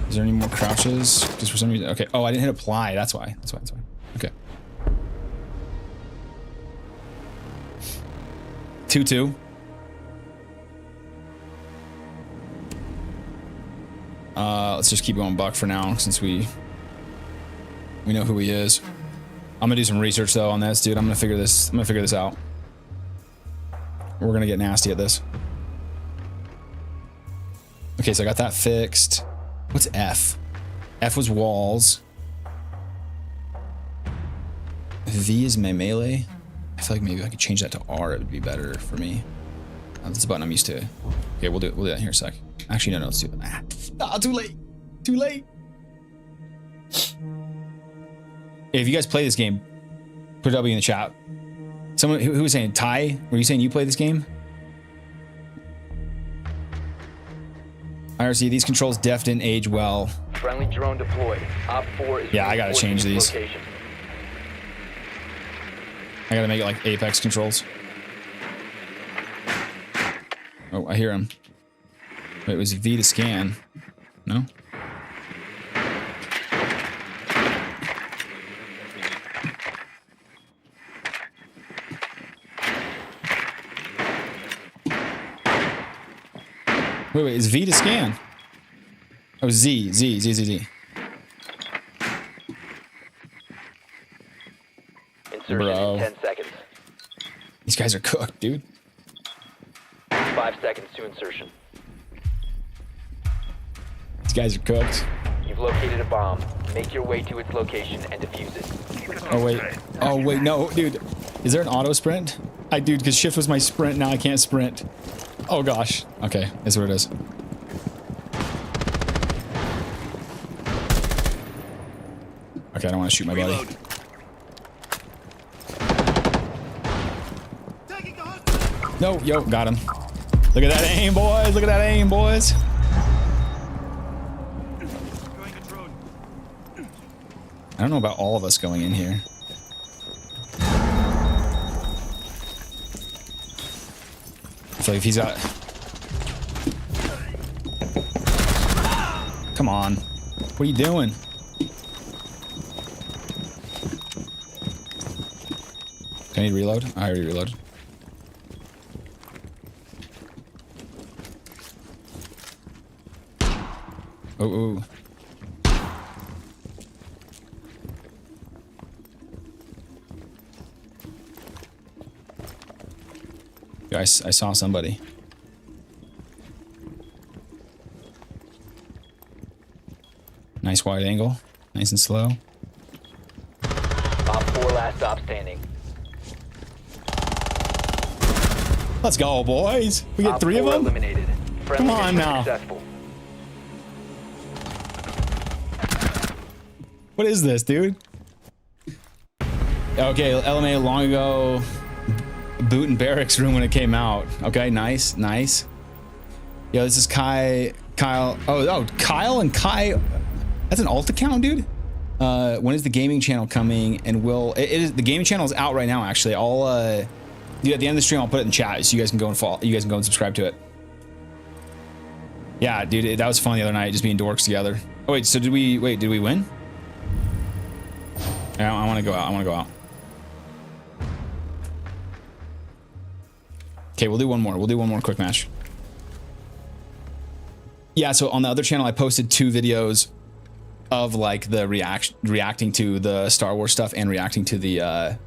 Is there any more crouches? Just for some reason. Okay. Oh, I didn't hit apply. That's why. Okay. 2-2. Let's just keep going Buck for now since we know who he is. I'm gonna do some research though on this, dude. I'm gonna figure this out. We're gonna get nasty at this. Okay, so I got that fixed. What's F? F was walls. V is my melee. I feel like maybe I could change that to R. It would be better for me. That's a button I'm used to. Okay, we'll do that here in a sec. Actually, no, let's do it. Too late. Too late. If you guys play this game, put a W in the chat. Someone who was saying Ty? Were you saying you play this game? IRC, these controls def didn't age well. Friendly drone deployed. Op 4 is yeah, I gotta change these. location. I gotta make it like Apex controls. Oh, I hear him. Wait, was it V to scan? No? Wait, is V to scan? Oh, Z. Insertion Bro. in 10 seconds. These guys are cooked, dude. 5 seconds to insertion. These guys are cooked. You've located a bomb. Make your way to its location and defuse it. Oh, wait. Oh, wait, no, dude. Is there an auto sprint? Dude, because shift was my sprint, now I can't sprint. Oh, gosh. Okay, that's what it is. Okay, I don't want to shoot my buddy. No, yo, got him. Look at that aim, boys. Look at that aim, boys. I don't know about all of us going in here. I feel like if he's got... Come on. What are you doing? Can I need reload? I already reloaded. Oh, ooh. Yeah, I saw somebody. Nice wide angle. Nice and slow. Op 4 last stop standing. Let's go, boys. We get Op 3 of 4 them? eliminated. Come on now. Successful. What is this, dude? Okay, LMA long ago. Boot in barracks room when it came out. Okay, nice, nice. Yo, this is Kyle. Oh, Kyle and Kai. That's an alt account, dude. When is the gaming channel coming? And will it is the gaming channel is out right now? Actually, I'll dude, at the end of the stream, I'll put it in chat so you guys can go and follow. You guys can go and subscribe to it. Yeah, dude, that was fun the other night, just being dorks together. Oh wait, so did we win? Yeah, I want to go out. I want to go out. Okay, we'll do one more. We'll do one more quick match. Yeah, so on the other channel, I posted 2 videos of like the reacting to the Star Wars stuff and reacting to the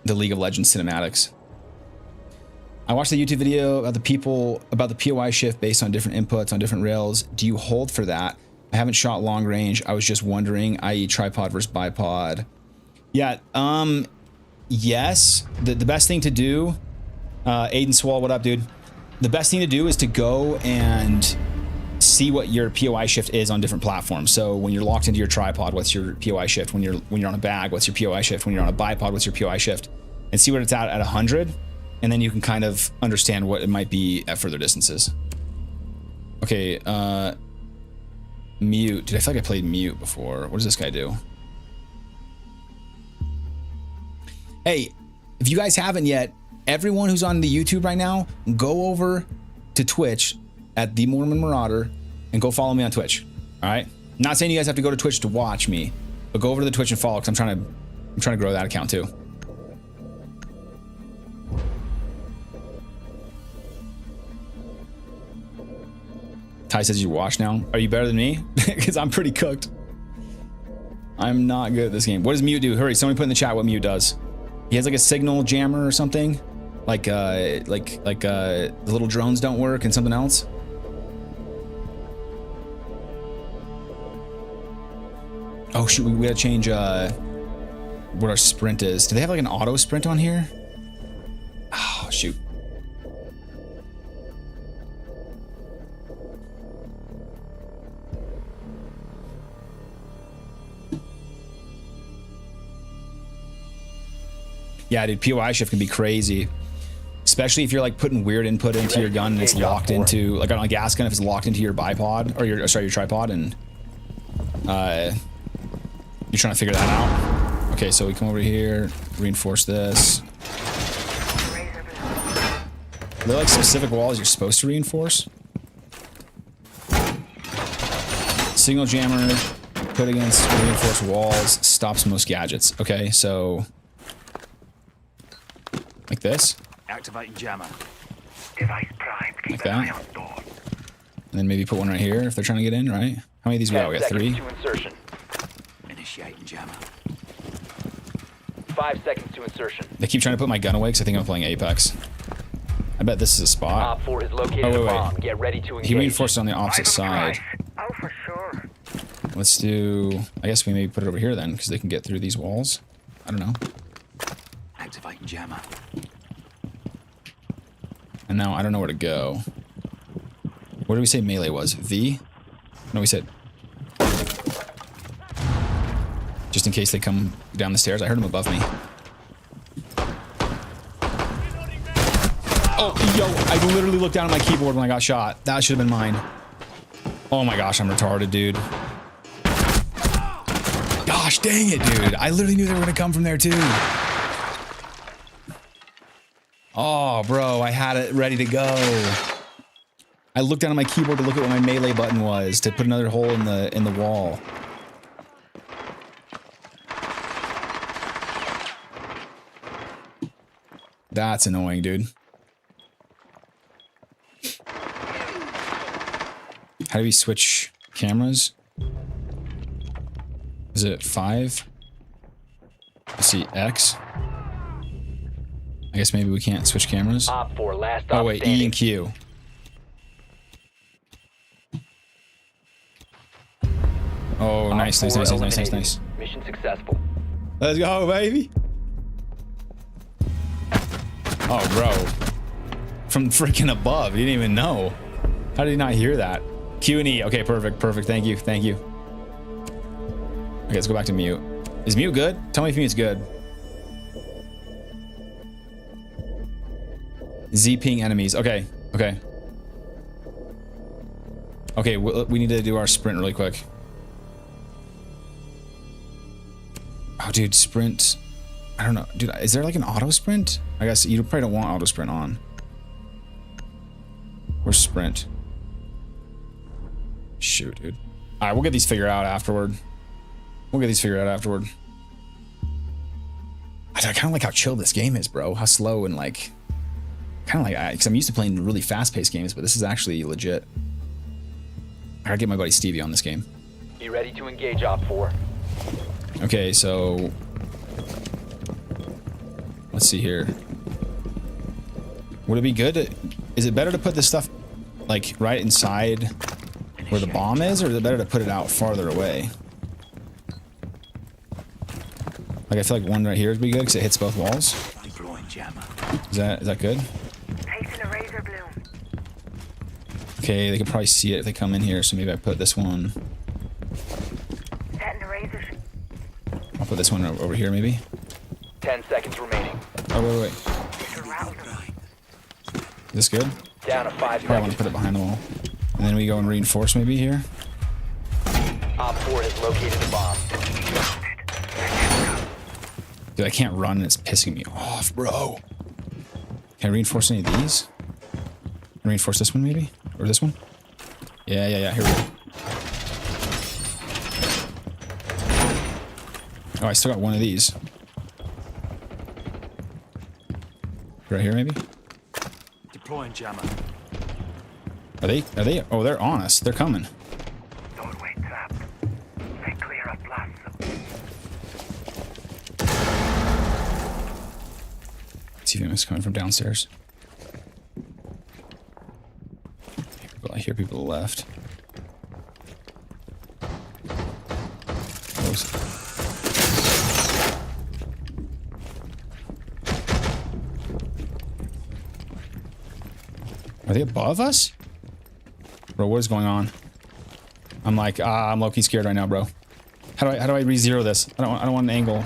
League of Legends cinematics. I watched the YouTube video about the POI shift based on different inputs on different rails. Do you hold for that? I haven't shot long range. I was just wondering, i.e. tripod versus bipod. Yeah, yes. The best thing to do, Aiden Swall, what up, dude? The best thing to do is to go and see what your POI shift is on different platforms. So when you're locked into your tripod, what's your POI shift? When you're on a bag, what's your POI shift? When you're on a bipod, what's your POI shift? And see what it's at 100, and then you can kind of understand what it might be at further distances. Okay, mute. Dude, I feel like I played mute before. What does this guy do? Hey, if you guys haven't yet, everyone who's on the YouTube right now, go over to Twitch at The Mormon Marauder and go follow me on Twitch. All right? I'm not saying you guys have to go to Twitch to watch me, but go over to the Twitch and follow, because I'm trying to grow that account too. Ty says you watch now. Are you better than me? Because I'm pretty cooked. I'm not good at this game. What does mute do? Hurry, somebody put in the chat what mute does. He has like a signal jammer or something. Like the little drones don't work and something else. Oh shoot, we gotta change what our sprint is. Do they have like an auto sprint on here? Oh shoot. Yeah, dude, POI shift can be crazy. Especially if you're like putting weird input into your gun and it's locked into, like on a gas gun, if it's locked into your bipod, or your tripod, and you're trying to figure that out. Okay, so we come over here, reinforce this. Are there like specific walls you're supposed to reinforce? Signal jammer, put against reinforced walls, stops most gadgets. Okay, so like this. Activating jammer. Device primed. Like that. And then maybe put one right here if they're trying to get in, right? How many of these we got? We got 3. To insertion. Initiating jammer. 5 seconds to insertion. They keep trying to put my gun away because I think I'm playing Apex. I bet this is a spot. Op 4 has located a bomb. Get ready to engage. He reinforced it on the opposite side. Oh, for sure. Let's do... I guess we maybe put it over here then, because they can get through these walls. I don't know. Activating jammer. And now I don't know where to go. What did we say melee was? V? No, we said... Just in case they come down the stairs. I heard them above me. Oh, yo, I literally looked down at my keyboard when I got shot. That should have been mine. Oh my gosh, I'm retarded, dude. Gosh dang it, dude. I literally knew they were gonna come from there too. Oh, bro, I had it ready to go. I looked down at my keyboard to look at what my melee button was to put another hole in the wall. That's annoying, dude. How do we switch cameras? Is it 5? Let's see, X. I guess maybe we can't switch cameras. Op 4, last oh wait, E and Q. Oh, nice. Mission successful. Let's go, baby. Oh, bro. From freaking above. You didn't even know. How did you not hear that? Q and E. Okay, perfect. Thank you. Okay, let's go back to mute. Is mute good? Tell me if mute's good. Z ping enemies. Okay. Okay, we need to do our sprint really quick. Oh, dude, sprint. I don't know. Dude, is there like an auto sprint? I guess you probably don't want auto sprint on. Where's sprint? Shoot, dude. All right, we'll get these figured out afterward. I kind of like how chill this game is, bro. How slow and like... Kind of like... Because I'm used to playing really fast-paced games, but this is actually legit. I gotta get my buddy Stevie on this game. Be ready to engage, Op 4. Okay, so... Let's see here. Would it be good to... Is it better to put this stuff, like, right inside where the bomb is, or is it better to put it out farther away? Like, I feel like one right here would be good because it hits both walls. Is that good? Okay, they could probably see it if they come in here, so maybe I put this one. I'll put this one over here, maybe. 10 seconds remaining. Oh, wait. Is this good? Down to 5 seconds. I want to put it behind the wall. And then we go and reinforce maybe here. Op 4 has located the bomb. Dude, I can't run and it's pissing me off, bro. Can I reinforce any of these? Reinforce this one maybe? Or this one? Yeah, here we go. Oh, I still got one of these. Right here maybe? Deploying jammer. Are they? Oh, they're on us. They're coming. Doorway trapped. They clear up blast. See if it's coming from downstairs. I hear people to the left. Are they above us? Bro, what is going on? I'm like, I'm low-key scared right now, bro. How do I re-zero this? I don't want an angle.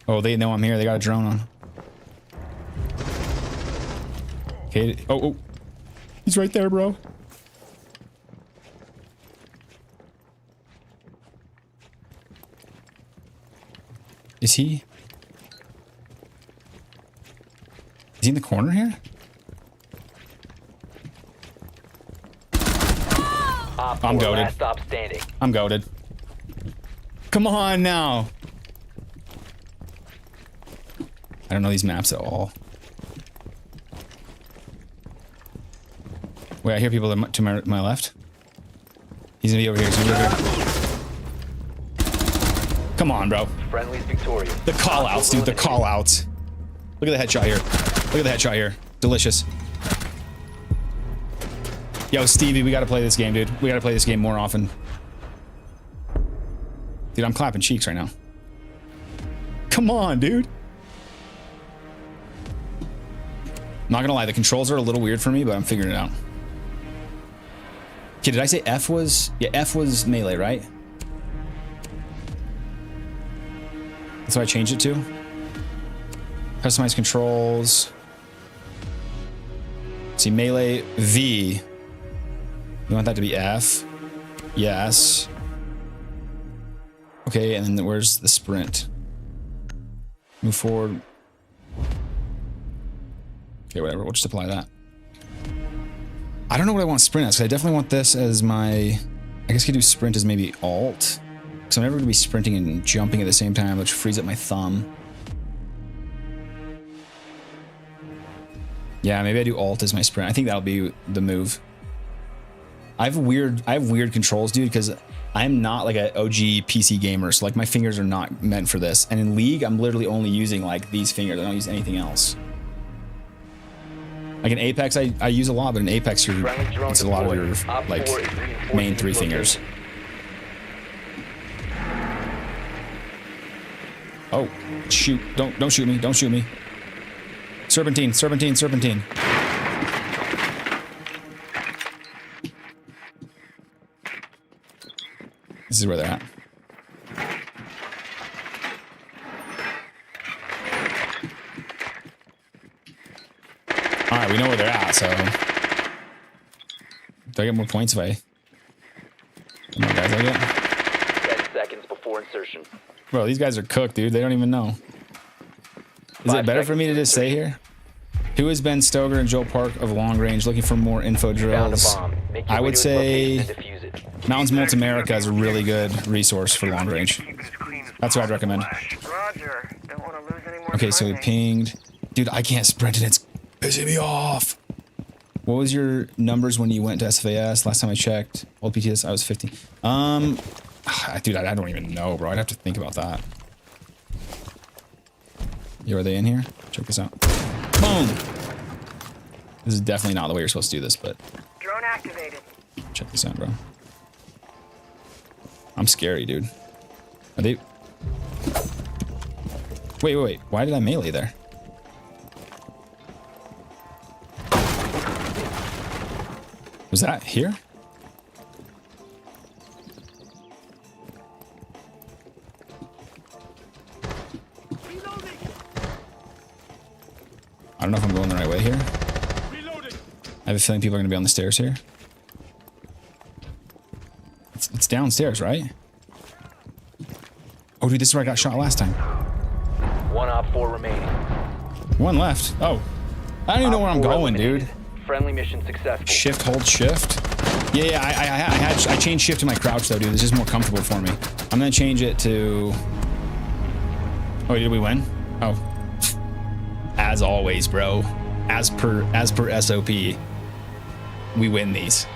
Oh, they know I'm here. They got a drone on. Okay. Oh. He's right there, bro. Is he in the corner here? I'm goated. Stop standing. I'm goated. Come on now. I don't know these maps at all. Wait, I hear people to my left. He's gonna be over here. He's gonna be over here. Come on, bro. Friendly's victorious. The call outs, dude. The call outs. Look at the headshot here. Look at the headshot here. Delicious. Yo, Stevie, we gotta play this game, dude. We gotta play this game more often. Dude, I'm clapping cheeks right now. Come on, dude. Not gonna lie, the controls are a little weird for me, but I'm figuring it out. Okay, did I say F was... Yeah, F was melee, right? That's what I changed it to. Customize controls. See, melee V. You want that to be F? Yes. Okay, and then where's the sprint? Move forward. Okay, whatever. We'll just apply that. I don't know what I want sprint as, because I definitely want this as my... I guess I could do sprint as maybe alt. Because I'm never going to be sprinting and jumping at the same time, which frees up my thumb. Yeah, maybe I do alt as my sprint. I think that'll be the move. I have weird controls, dude, because I'm not like an OG PC gamer, so like my fingers are not meant for this. And in League, I'm literally only using like these fingers. I don't use anything else. Like in Apex, I use a lot, but in Apex, it's a lot of your like main three fingers. Oh, shoot! Don't shoot me! Don't shoot me! Serpentine! Serpentine! Serpentine! This is where they're at. Alright, we know where they're at, so... Do I get more points if I... How many guys I get? 10 seconds before insertion. Bro, these guys are cooked, dude. They don't even know. Is it better for me to just stay here? Who has been Stoker and Joe Park of long range looking for more info drills? I would say Mountains Multi America is a really good resource for long range. That's what I'd recommend. Okay, so we pinged. Dude, I can't sprint and it's pissing me off. What was your numbers when you went to SFAS? Last time I checked, old PTS, I was 15. Dude, I don't even know, bro. I'd have to think about that. Yo, are they in here? Check this out. Boom! This is definitely not the way you're supposed to do this, but... Drone activated. Check this out, bro. I'm scary, dude. Are they... Wait. Why did I melee there? Was that here? I don't know if I'm going the right way here. I have a feeling people are going to be on the stairs here. It's downstairs, right? Oh, dude, this is where I got shot last time. 1 op 4 remaining. One left. Oh. I don't even know where I'm going, dude. Friendly mission successful. Shift, hold, shift. Yeah, I changed shift to my crouch, though, dude. It's just more comfortable for me. I'm going to change it to... Oh, did we win? Oh. As always, bro. As per SOP, we win these.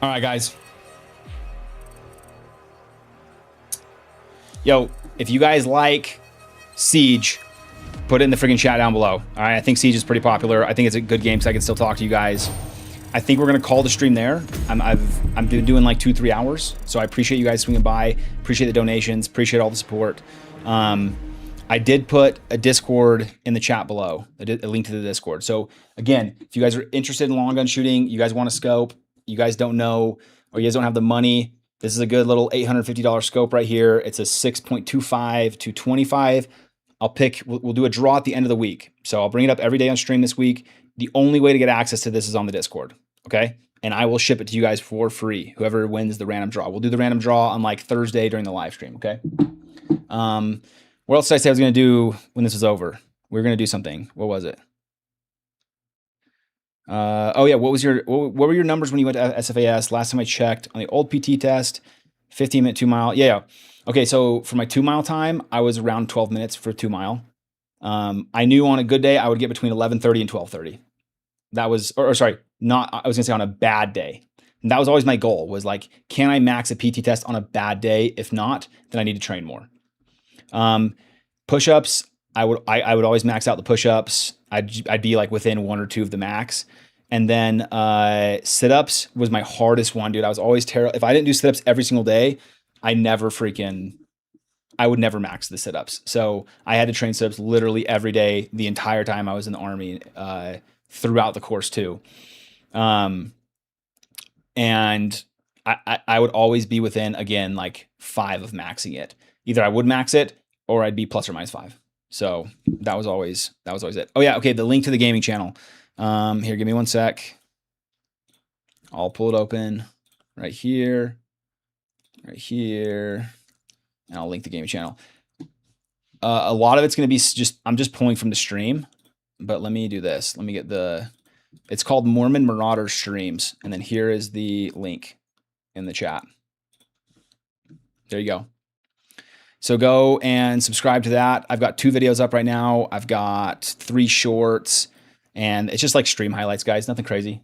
All right, guys. Yo, if you guys like Siege, put it in the freaking chat down below. All right, I think Siege is pretty popular. I think it's a good game, so I can still talk to you guys. I think we're gonna call the stream there. I'm doing like 2-3 hours, so I appreciate you guys swinging by. Appreciate the donations. Appreciate all the support. I did put a Discord in the chat below, a link to the Discord. So again, if you guys are interested in long gun shooting, you guys want to scope, you guys don't know, or you guys don't have the money, this is a good little $850 scope right here. It's a 6.25 to 25. We'll do a draw at the end of the week. So I'll bring it up every day on stream this week. The only way to get access to this is on the Discord. Okay. And I will ship it to you guys for free. Whoever wins the random draw. We'll do the random draw on like Thursday during the live stream. Okay. What else did I say I was going to do when this was over? We were going to do something. What was it? Oh yeah. What were your numbers when you went to SFAS? Last time I checked on the old PT test, 15-minute 2 mile. Yeah. Okay. So for my 2 mile time, I was around 12 minutes for 2 mile. I knew on a good day, I would get between 11:30 and 12:30. That was, I was gonna say on a bad day. And that was always my goal, was like, can I max a PT test on a bad day? If not, then I need to train more. Push-ups, I would always max out the push-ups. I'd be like within 1 or 2 of the max. And then sit-ups was my hardest one, dude. I was always terrible. If I didn't do sit-ups every single day, I would never max the sit-ups. So I had to train sit-ups literally every day the entire time I was in the Army, throughout the course too. And I would always be within, again, like 5 of maxing it. Either I would max it or I'd be plus or minus 5. So that was always it. Oh yeah. Okay. The link to the gaming channel. Here, give me 1 sec. I'll pull it open right here, and I'll link the gaming channel. A lot of it's going to be I'm just pulling from the stream, but let me do this. Let me get it's called Mormon Marauder Streams. And then here is the link in the chat. There you go. So go and subscribe to that. I've got 2 videos up right now. I've got 3 shorts, and it's just like stream highlights, guys. Nothing crazy.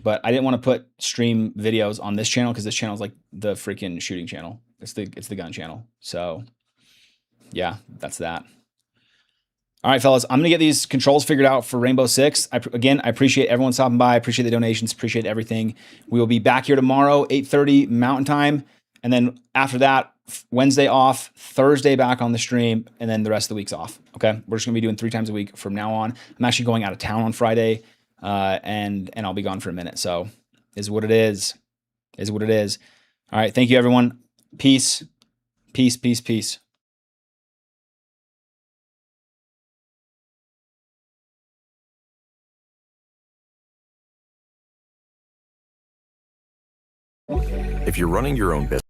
But I didn't want to put stream videos on this channel because this channel is like the freaking shooting channel. It's the gun channel. So yeah, that's that. All right, fellas, I'm going to get these controls figured out for Rainbow Six. I appreciate everyone stopping by. I appreciate the donations. Appreciate everything. We will be back here tomorrow, 8:30 Mountain Time. And then after that, Wednesday off, Thursday back on the stream, and then the rest of the week's off. Okay? We're just going to be doing 3 times a week from now on. I'm actually going out of town on Friday, and I'll be gone for a minute. So is what it is. Is what it is. All right. Thank you, everyone. Peace. Peace, peace, peace. If you're running your own business,